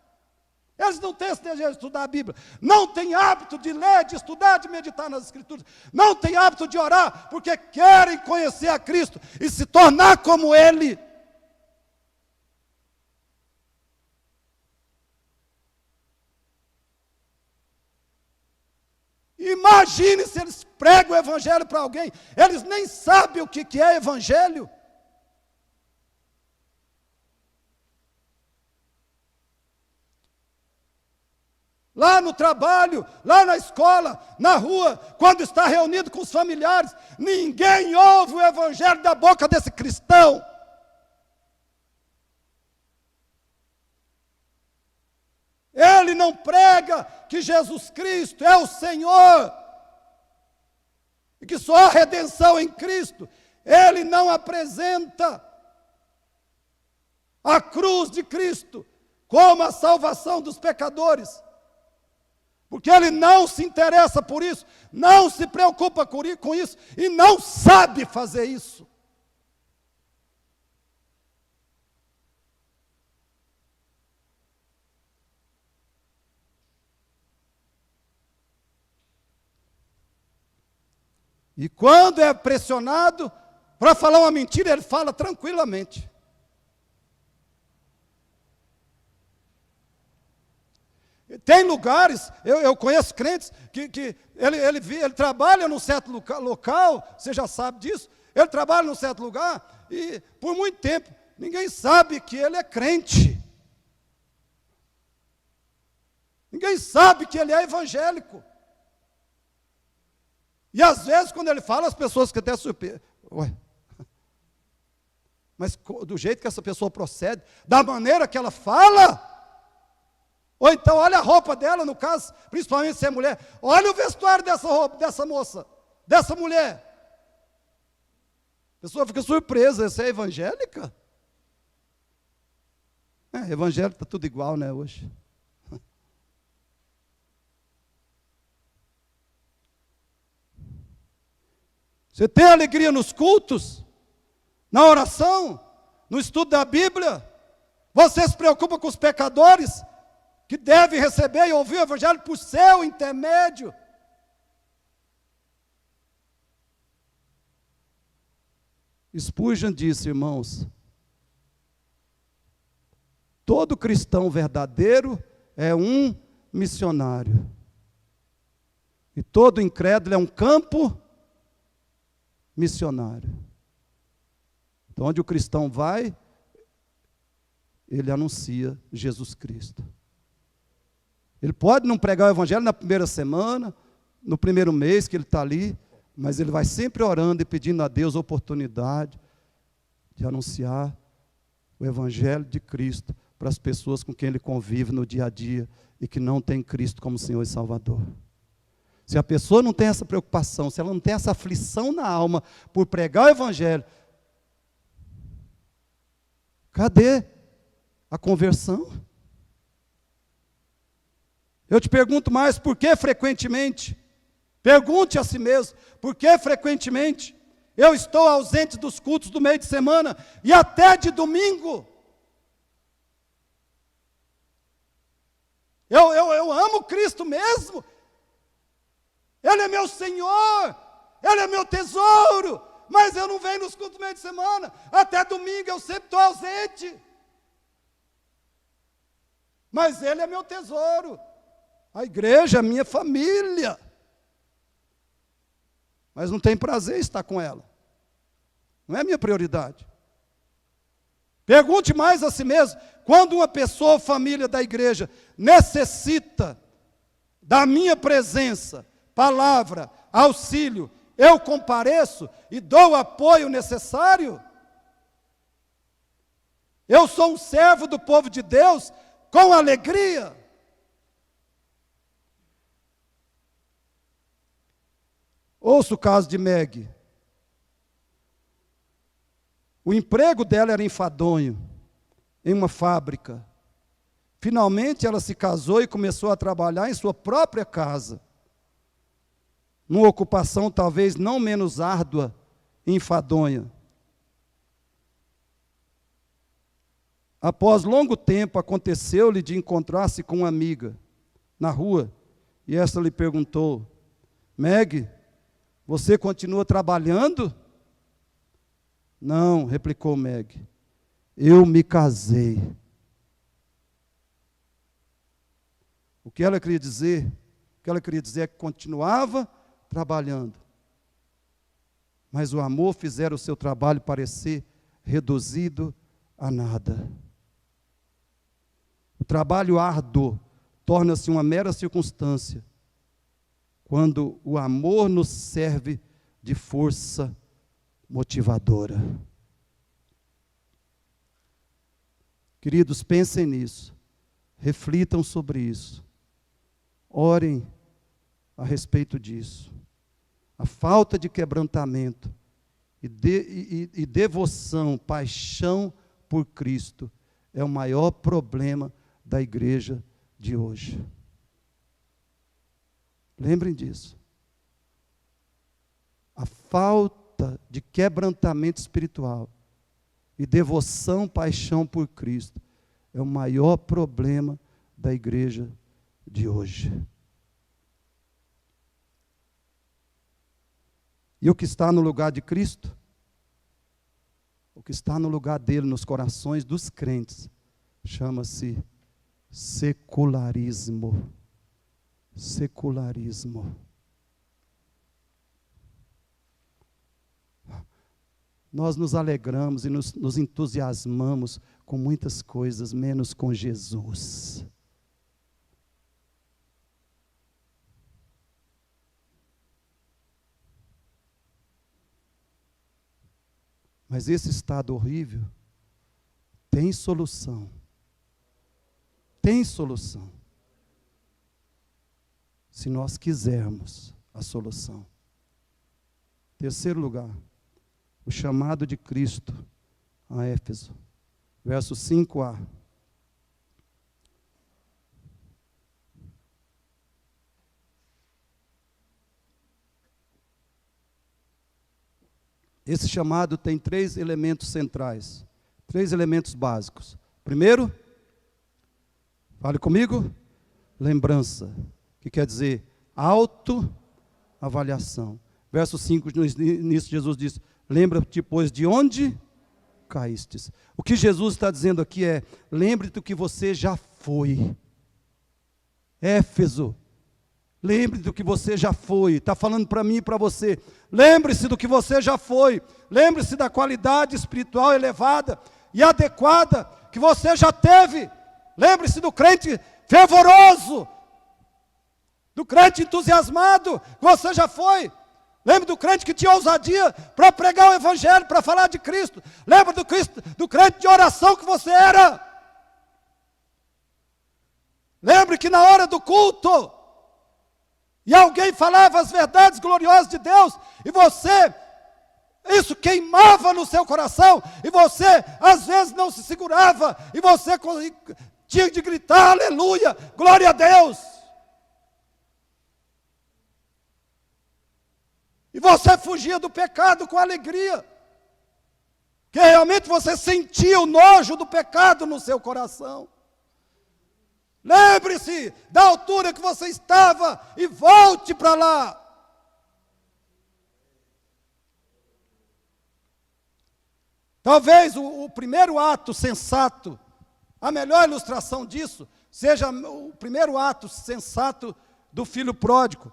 Speaker 1: Eles não têm esse desejo de estudar a Bíblia. Não têm hábito de ler, de estudar, de meditar nas Escrituras. Não têm hábito de orar, porque querem conhecer a Cristo e se tornar como Ele. Imagine se eles pregam o evangelho para alguém, eles nem sabem o que é evangelho. Lá no trabalho, lá na escola, na rua, quando está reunido com os familiares, ninguém ouve o evangelho da boca desse cristão. Ele não prega que Jesus Cristo é o Senhor, e que só há redenção em Cristo. Ele não apresenta a cruz de Cristo como a salvação dos pecadores, porque ele não se interessa por isso, não se preocupa com isso, e não sabe fazer isso. E quando é pressionado para falar uma mentira, ele fala tranquilamente. Tem lugares, eu conheço crentes, que ele trabalha num certo local, você já sabe disso, ele trabalha num certo lugar, e por muito tempo, ninguém sabe que ele é crente. Ninguém sabe que ele é evangélico. E às vezes, quando ele fala, as pessoas ficam até surpresas. Ué, mas do jeito que essa pessoa procede, da maneira que ela fala, ou então olha a roupa dela, no caso, principalmente se é mulher, olha o vestuário dessa roupa, dessa moça, dessa mulher. A pessoa fica surpresa, você é evangélica? Evangélico está tudo igual, né, hoje. Você tem alegria nos cultos, na oração, no estudo da Bíblia? Você se preocupa com os pecadores que devem receber e ouvir o evangelho por seu intermédio? Spurgeon disse, irmãos, todo cristão verdadeiro é um missionário, e todo incrédulo é um campo missionário. Então, onde o cristão vai, ele anuncia Jesus Cristo. Ele pode não pregar o evangelho na primeira semana, no primeiro mês que ele está ali, mas ele vai sempre orando e pedindo a Deus a oportunidade de anunciar o evangelho de Cristo para as pessoas com quem ele convive no dia a dia e que não tem Cristo como Senhor e Salvador. Se a pessoa não tem essa preocupação, se ela não tem essa aflição na alma por pregar o evangelho, cadê a conversão? Eu te pergunto mais, por que frequentemente? Pergunte a si mesmo, por que frequentemente eu estou ausente dos cultos do meio de semana e até de domingo? Eu amo Cristo mesmo. Ele é meu Senhor, Ele é meu tesouro, mas eu não venho nos cultos do meio de semana, até domingo eu sempre estou ausente. Mas Ele é meu tesouro, a igreja é minha família, mas não tem prazer em estar com ela, não é minha prioridade. Pergunte mais a si mesmo, quando uma pessoa ou família da igreja necessita da minha presença, palavra, auxílio, eu compareço e dou o apoio necessário? Eu sou um servo do povo de Deus com alegria. Ouça o caso de Meg. O emprego dela era enfadonho, em uma fábrica. Finalmente ela se casou e começou a trabalhar em sua própria casa, numa ocupação talvez não menos árdua e enfadonha. Após longo tempo, aconteceu-lhe de encontrar-se com uma amiga na rua, e esta lhe perguntou: Meg, você continua trabalhando? Não, replicou Meg, eu me casei. O que ela queria dizer? que ela queria dizer é que continuava trabalhando. Mas o amor fizera o seu trabalho parecer reduzido a nada. O trabalho árduo torna-se uma mera circunstância quando o amor nos serve de força motivadora. Queridos, pensem nisso, reflitam sobre isso, orem a respeito disso. A falta de quebrantamento e devoção, paixão por Cristo é o maior problema da igreja de hoje. Lembrem disso. A falta de quebrantamento espiritual e devoção, paixão por Cristo é o maior problema da igreja de hoje. E o que está no lugar de Cristo, o que está no lugar dele nos corações dos crentes, chama-se secularismo. Secularismo. Nós nos alegramos e nos entusiasmamos com muitas coisas, menos com Jesus. Mas esse estado horrível tem solução. Tem solução. Se nós quisermos a solução. Terceiro lugar, o chamado de Cristo a Éfeso. Verso 5a. Esse chamado tem 3 elementos centrais, 3 elementos básicos. Primeiro, fale comigo, lembrança, que quer dizer autoavaliação. Verso 5, no início Jesus diz, lembra-te, pois, de onde caístes. O que Jesus está dizendo aqui é, lembre-te do que você já foi. Éfeso. Lembre-se do que você já foi. Está falando para mim e para você. Lembre-se do que você já foi. Lembre-se da qualidade espiritual elevada e adequada que você já teve. Lembre-se do crente fervoroso, do crente entusiasmado que você já foi. Lembre do crente que tinha ousadia para pregar o evangelho, para falar de Cristo. Lembre do crente de oração que você era. Lembre que na hora do culto, e alguém falava as verdades gloriosas de Deus, e você, isso queimava no seu coração, e você às vezes não se segurava, e você tinha de gritar, aleluia, glória a Deus. E você fugia do pecado com alegria, porque realmente você sentia o nojo do pecado no seu coração. Lembre-se da altura que você estava e volte para lá. Talvez o primeiro ato sensato, a melhor ilustração disso, seja o primeiro ato sensato do filho pródigo.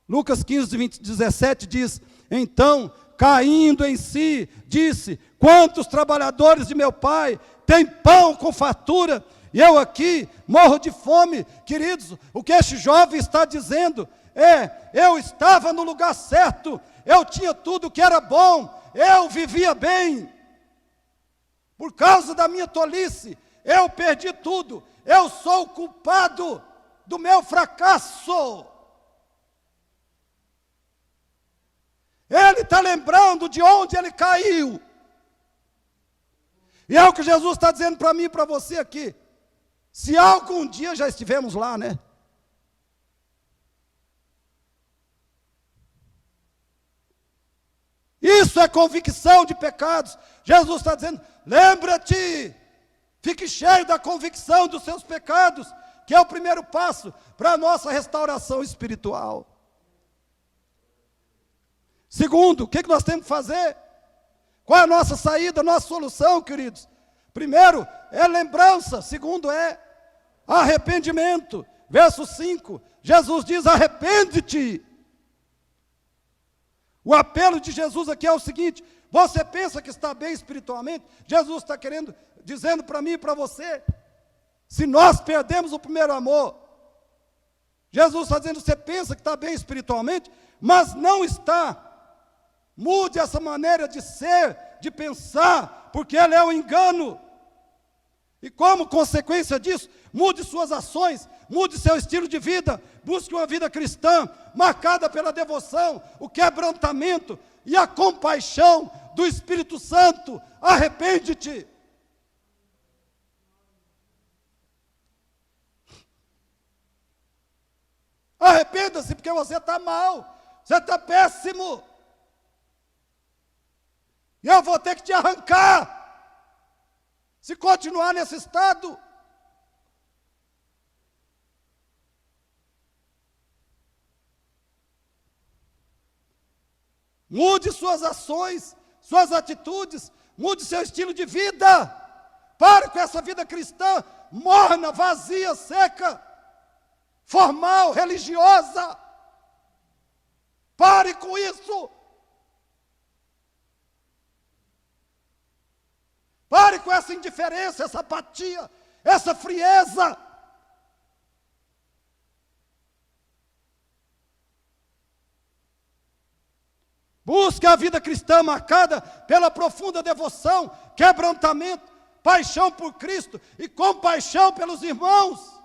Speaker 1: Lucas 15, 17 diz, então, caindo em si, disse, quantos trabalhadores de meu pai têm pão com fartura, e eu aqui morro de fome. Queridos, o que este jovem está dizendo é, eu estava no lugar certo, eu tinha tudo que era bom, eu vivia bem. Por causa da minha tolice, eu perdi tudo, eu sou o culpado do meu fracasso. Ele está lembrando de onde ele caiu. E é o que Jesus está dizendo para mim e para você aqui. Se algum dia já estivemos lá, né? Isso é convicção de pecados. Jesus está dizendo, lembra-te, fique cheio da convicção dos seus pecados, que é o primeiro passo para a nossa restauração espiritual. Segundo, o que nós temos que fazer? Qual é a nossa saída, a nossa solução, queridos? Primeiro, é lembrança. Segundo, é arrependimento. verso 5, Jesus diz: arrepende-te. O apelo de Jesus aqui é o seguinte: você pensa que está bem espiritualmente? Jesus está dizendo para mim e para você, se nós perdemos o primeiro amor, Jesus está dizendo: você pensa que está bem espiritualmente, mas não está. Mude essa maneira de ser, de pensar, porque ele é um engano. E como consequência disso, mude suas ações, mude seu estilo de vida, busque uma vida cristã, marcada pela devoção, o quebrantamento e a compaixão do Espírito Santo. Arrepende-te. Arrependa-se, porque você está mal, você está péssimo. E eu vou ter que te arrancar, se continuar nesse estado. Mude suas ações, suas atitudes, mude seu estilo de vida. Pare com essa vida cristã morna, vazia, seca, formal, religiosa. Pare com isso. Pare com essa indiferença, essa apatia, essa frieza. Busque a vida cristã marcada pela profunda devoção, quebrantamento, paixão por Cristo e compaixão pelos irmãos.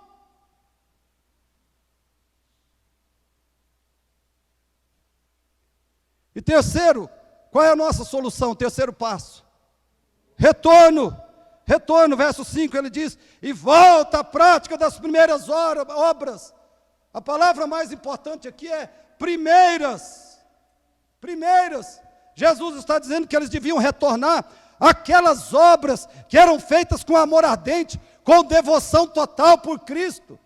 Speaker 1: E terceiro, qual é a nossa solução? Terceiro passo: retorno. Retorno, verso 5, ele diz: e volta à prática das primeiras obras. A palavra mais importante aqui é primeiras. Primeiras. Jesus está dizendo que eles deviam retornar àquelas obras que eram feitas com amor ardente, com devoção total por Cristo.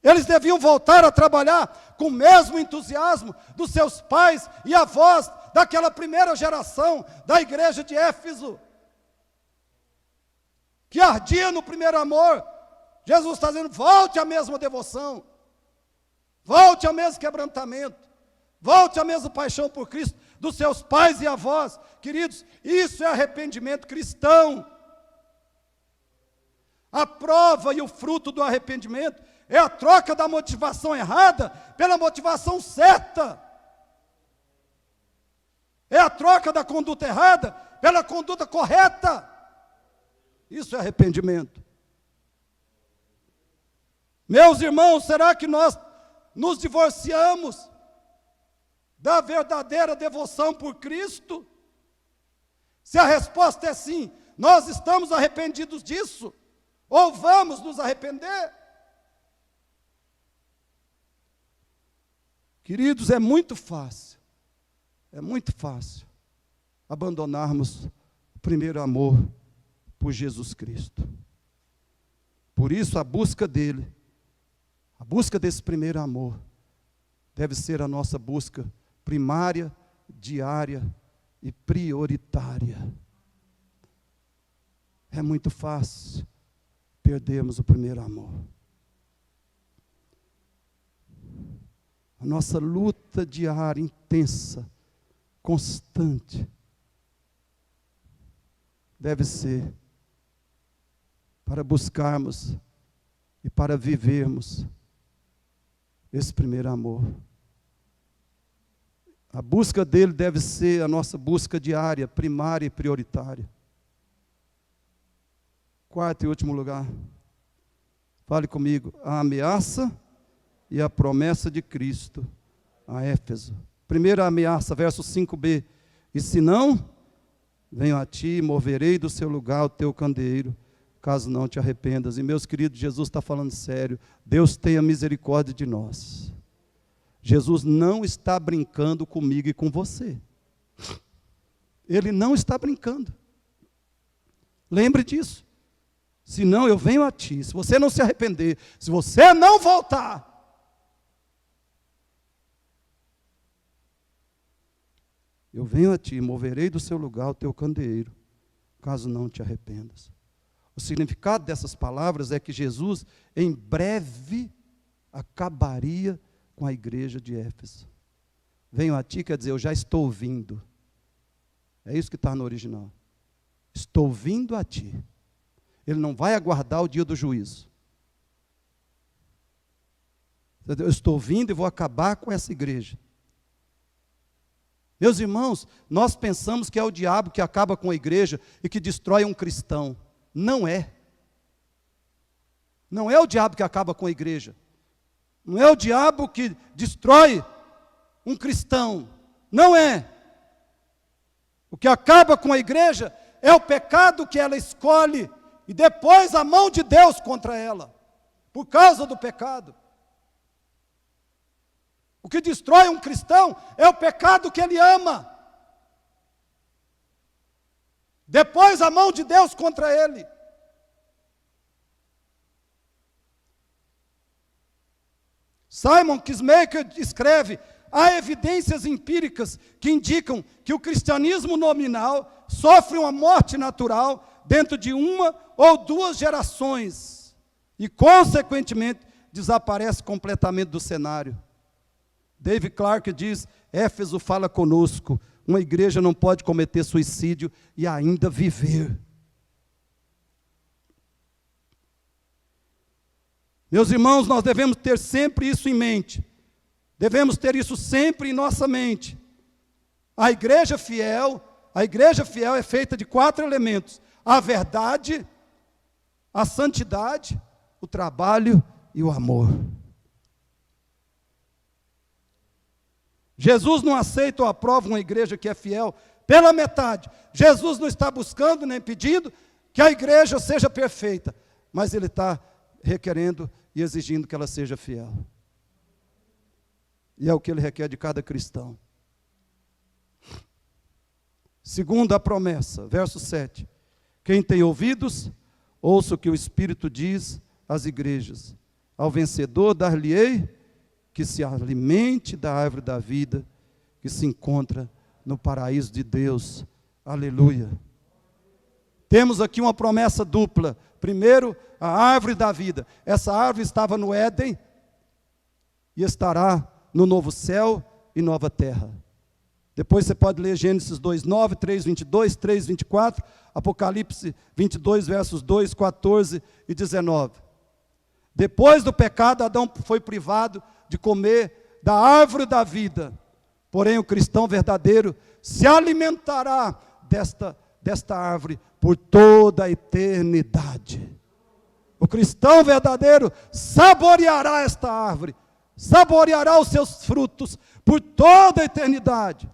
Speaker 1: Eles deviam voltar a trabalhar com o mesmo entusiasmo dos seus pais e avós, daquela primeira geração da igreja de Éfeso, que ardia no primeiro amor. Jesus está dizendo: volte à mesma devoção, volte ao mesmo quebrantamento, volte à mesma paixão por Cristo dos seus pais e avós. Queridos, isso é arrependimento cristão. A prova e o fruto do arrependimento é a troca da motivação errada pela motivação certa. É a troca da conduta errada pela conduta correta. Isso é arrependimento. Meus irmãos, será que nós nos divorciamos da verdadeira devoção por Cristo? Se a resposta é sim, nós estamos arrependidos disso? Ou vamos nos arrepender? Queridos, é muito fácil abandonarmos o primeiro amor por Jesus Cristo. Por isso, a busca dele, a busca desse primeiro amor, deve ser a nossa busca primária, diária e prioritária. É muito fácil perdermos o primeiro amor. A nossa luta diária, intensa, constante, deve ser para buscarmos e para vivermos esse primeiro amor. A busca dele deve ser a nossa busca diária, primária e prioritária. Quarto e último lugar, fale comigo: a ameaça e a promessa de Cristo a Éfeso. Primeira ameaça, verso 5b: e se não, venho a ti e moverei do seu lugar o teu candeeiro, caso não te arrependas. E meus queridos, Jesus está falando sério. Deus tenha misericórdia de nós. Jesus não está brincando comigo e com você. Ele não está brincando. Lembre disso. Se não, eu venho a ti. Se você não se arrepender, se você não voltar, eu venho a ti, moverei do seu lugar o teu candeeiro, caso não te arrependas. O significado dessas palavras é que Jesus, em breve, acabaria com a igreja de Éfeso. Venho a ti, quer dizer, eu já estou vindo. É isso que está no original. Estou vindo a ti. Ele não vai aguardar o dia do juízo. Eu estou vindo e vou acabar com essa igreja. Meus irmãos, nós pensamos que é o diabo que acaba com a igreja e que destrói um cristão. Não é. Não é o diabo que acaba com a igreja. Não é o diabo que destrói um cristão. Não é. O que acaba com a igreja é o pecado que ela escolhe e depois a mão de Deus contra ela, por causa do pecado. O que destrói um cristão é o pecado que ele ama. Depois a mão de Deus contra ele. Simon Kinsmaker escreve: há evidências empíricas que indicam que o cristianismo nominal sofre uma morte natural dentro de uma ou duas gerações e, consequentemente, desaparece completamente do cenário. David Clark diz: Éfeso fala conosco, uma igreja não pode cometer suicídio e ainda viver. Meus irmãos, nós devemos ter sempre isso em mente. Devemos ter isso sempre em nossa mente. A igreja fiel é feita de 4 elementos: a verdade, a santidade, o trabalho e o amor. Jesus não aceita ou aprova uma igreja que é fiel pela metade. Jesus não está buscando nem pedindo que a igreja seja perfeita, mas Ele está requerendo e exigindo que ela seja fiel. E é o que Ele requer de cada cristão. Segundo a promessa, verso 7. Quem tem ouvidos, ouça o que o Espírito diz às igrejas. Ao vencedor dar-lhe-ei que se alimente da árvore da vida, que se encontra no paraíso de Deus. Aleluia. Temos aqui uma promessa dupla. Primeiro, a árvore da vida. Essa árvore estava no Éden e estará no novo céu e nova terra. Depois você pode ler Gênesis 2:9, 3:22, 3:24, Apocalipse 22, versos 2, 14 e 19. Depois do pecado, Adão foi privado de comer da árvore da vida. Porém, o cristão verdadeiro se alimentará desta árvore por toda a eternidade. O cristão verdadeiro saboreará esta árvore, saboreará os seus frutos por toda a eternidade.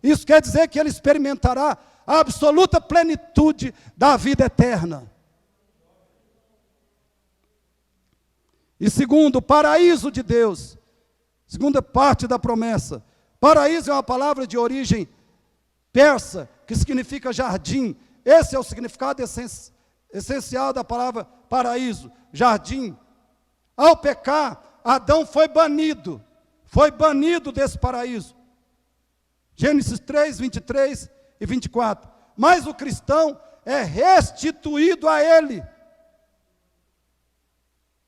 Speaker 1: Isso quer dizer que ele experimentará a absoluta plenitude da vida eterna. E segundo, o paraíso de Deus. Segunda parte da promessa. Paraíso é uma palavra de origem persa, que significa jardim. Esse é o significado essencial da palavra paraíso, jardim. Ao pecar, Adão foi banido desse paraíso. Gênesis 3, 23 e 24. Mas o cristão é restituído a ele.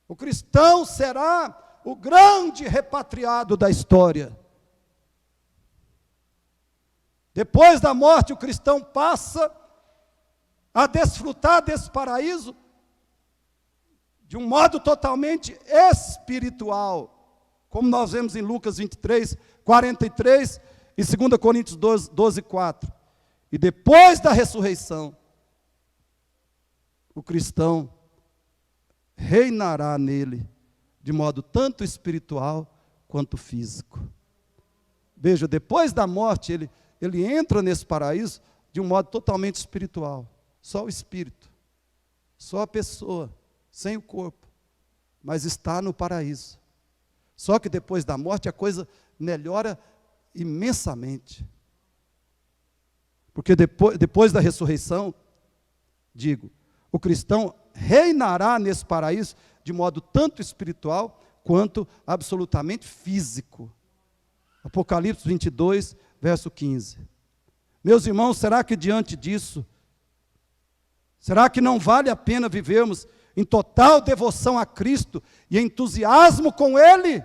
Speaker 1: O cristão será o grande repatriado da história. Depois da morte, o cristão passa a desfrutar desse paraíso de um modo totalmente espiritual, como nós vemos em Lucas 23, 43 e 2 Coríntios 12, 4. E depois da ressurreição, o cristão reinará nele, de modo tanto espiritual quanto físico. Veja, depois da morte, ele entra nesse paraíso de um modo totalmente espiritual. Só o espírito, só a pessoa, sem o corpo, mas está no paraíso. Só que depois da morte a coisa melhora imensamente. Porque depois da ressurreição, o cristão reinará nesse paraíso de modo tanto espiritual quanto absolutamente físico. Apocalipse 22, verso 15. Meus irmãos, será que diante disso, será que não vale a pena vivermos em total devoção a Cristo e entusiasmo com Ele.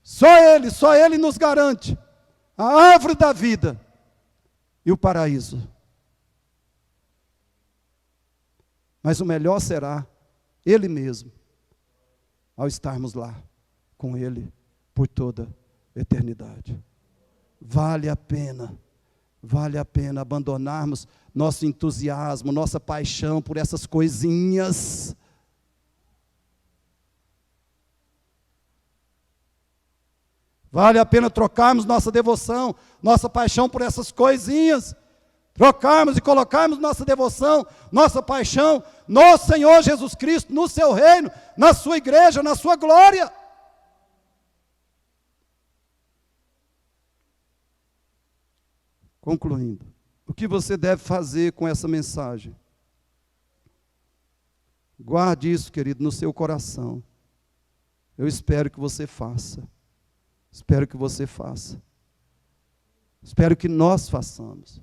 Speaker 1: Só Ele nos garante a árvore da vida e o paraíso. Mas o melhor será Ele mesmo, ao estarmos lá com Ele por toda a eternidade. Vale a pena abandonarmos nosso entusiasmo, nossa paixão por essas coisinhas. Vale a pena trocarmos nossa devoção, nossa paixão por essas coisinhas. Trocarmos e colocarmos nossa devoção, nossa paixão no Senhor Jesus Cristo, no seu reino, na sua igreja, na sua glória. Concluindo, o que você deve fazer com essa mensagem? Guarde isso, querido, no seu coração. Eu espero que você faça. Espero que você faça. Espero que nós façamos.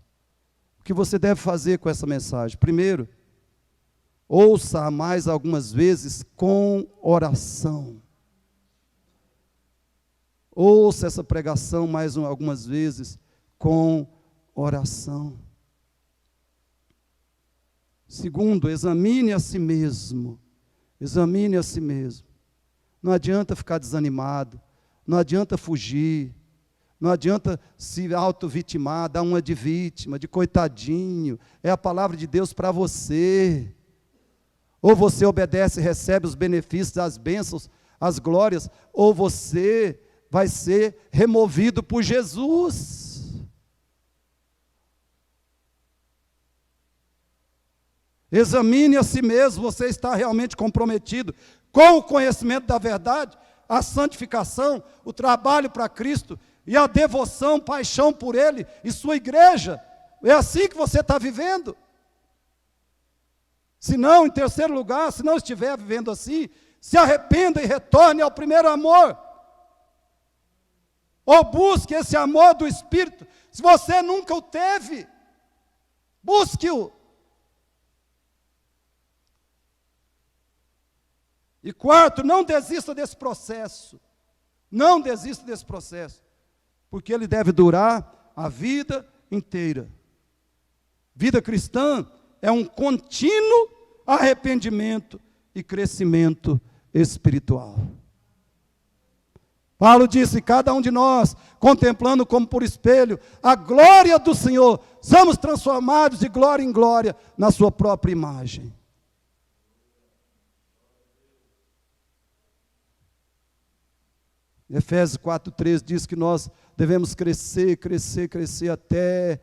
Speaker 1: O que você deve fazer com essa mensagem? Primeiro, ouça mais algumas vezes com oração. Ouça essa pregação mais algumas vezes com oração. Segundo, examine a si mesmo. Examine a si mesmo. Não adianta ficar desanimado. Não adianta fugir. Não adianta se auto-vitimar, dar uma de vítima, de coitadinho. É a palavra de Deus para você. Ou você obedece e recebe os benefícios, as bênçãos, as glórias, ou você vai ser removido por Jesus. Examine a si mesmo, você está realmente comprometido com o conhecimento da verdade, a santificação, o trabalho para Cristo e a devoção, paixão por Ele e sua igreja. É assim que você está vivendo. Se não, em terceiro lugar, se não estiver vivendo assim, se arrependa e retorne ao primeiro amor. Ou busque esse amor do Espírito. Se você nunca o teve, busque-o. E quarto, não desista desse processo. Não desista desse processo. Porque ele deve durar a vida inteira. Vida cristã é um contínuo arrependimento e crescimento espiritual. Paulo disse, cada um de nós, contemplando como por espelho a glória do Senhor, somos transformados de glória em glória na sua própria imagem. Efésios 4:3 diz que nós devemos crescer até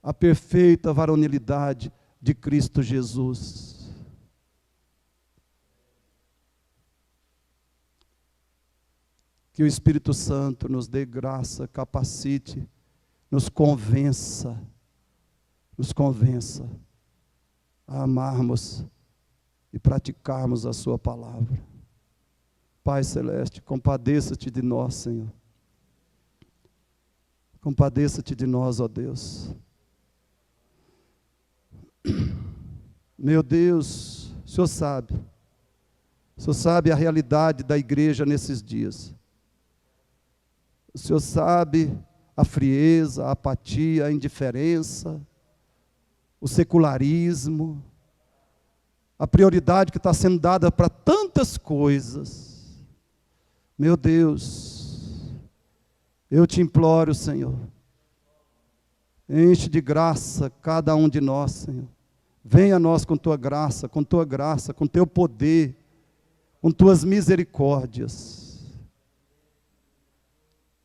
Speaker 1: a perfeita varonilidade de Cristo Jesus. Que o Espírito Santo nos dê graça, capacite, nos convença a amarmos e praticarmos a sua palavra. Pai Celeste, compadeça-te de nós, Senhor. Compadeça-te de nós, ó Deus. Meu Deus, o Senhor sabe a realidade da igreja nesses dias. O Senhor sabe a frieza, a apatia, a indiferença, o secularismo, a prioridade que está sendo dada para tantas coisas. Meu Deus, eu te imploro, Senhor, enche de graça cada um de nós, Senhor. Venha a nós com tua graça, com teu poder, com tuas misericórdias.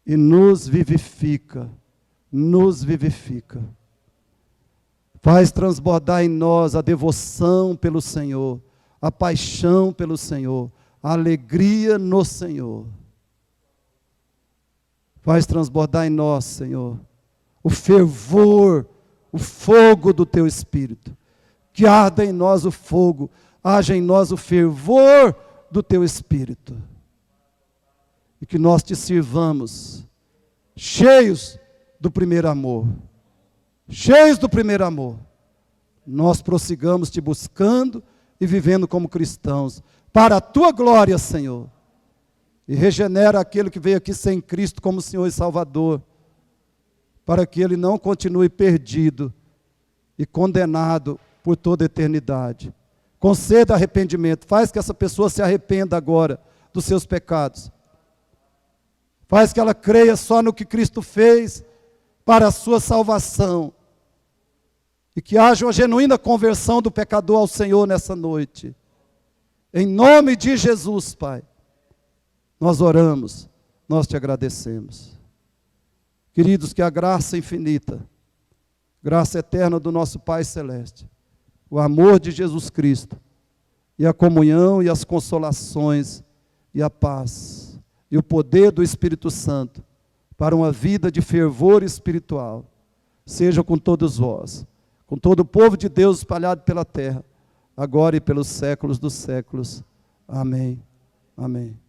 Speaker 1: E nos vivifica. Faz transbordar em nós a devoção pelo Senhor, a paixão pelo Senhor, a alegria no Senhor. Faz transbordar em nós, Senhor, o fervor, o fogo do teu Espírito. Que arda em nós o fogo, haja em nós o fervor do teu Espírito. E que nós te sirvamos, cheios do primeiro amor. Cheios do primeiro amor. nós prossigamos te buscando e vivendo como cristãos, para a tua glória, Senhor. E regenera aquele que veio aqui sem Cristo como Senhor e Salvador, para que ele não continue perdido e condenado por toda a eternidade. Conceda arrependimento, faz que essa pessoa se arrependa agora dos seus pecados. Faz que ela creia só no que Cristo fez para a sua salvação. E que haja uma genuína conversão do pecador ao Senhor nessa noite. Em nome de Jesus, Pai, nós oramos, nós te agradecemos. Queridos, que a graça infinita, graça eterna do nosso Pai Celeste, o amor de Jesus Cristo, e a comunhão e as consolações, e a paz, e o poder do Espírito Santo, para uma vida de fervor espiritual, seja com todos vós, com todo o povo de Deus espalhado pela terra, agora e pelos séculos dos séculos. Amém. Amém.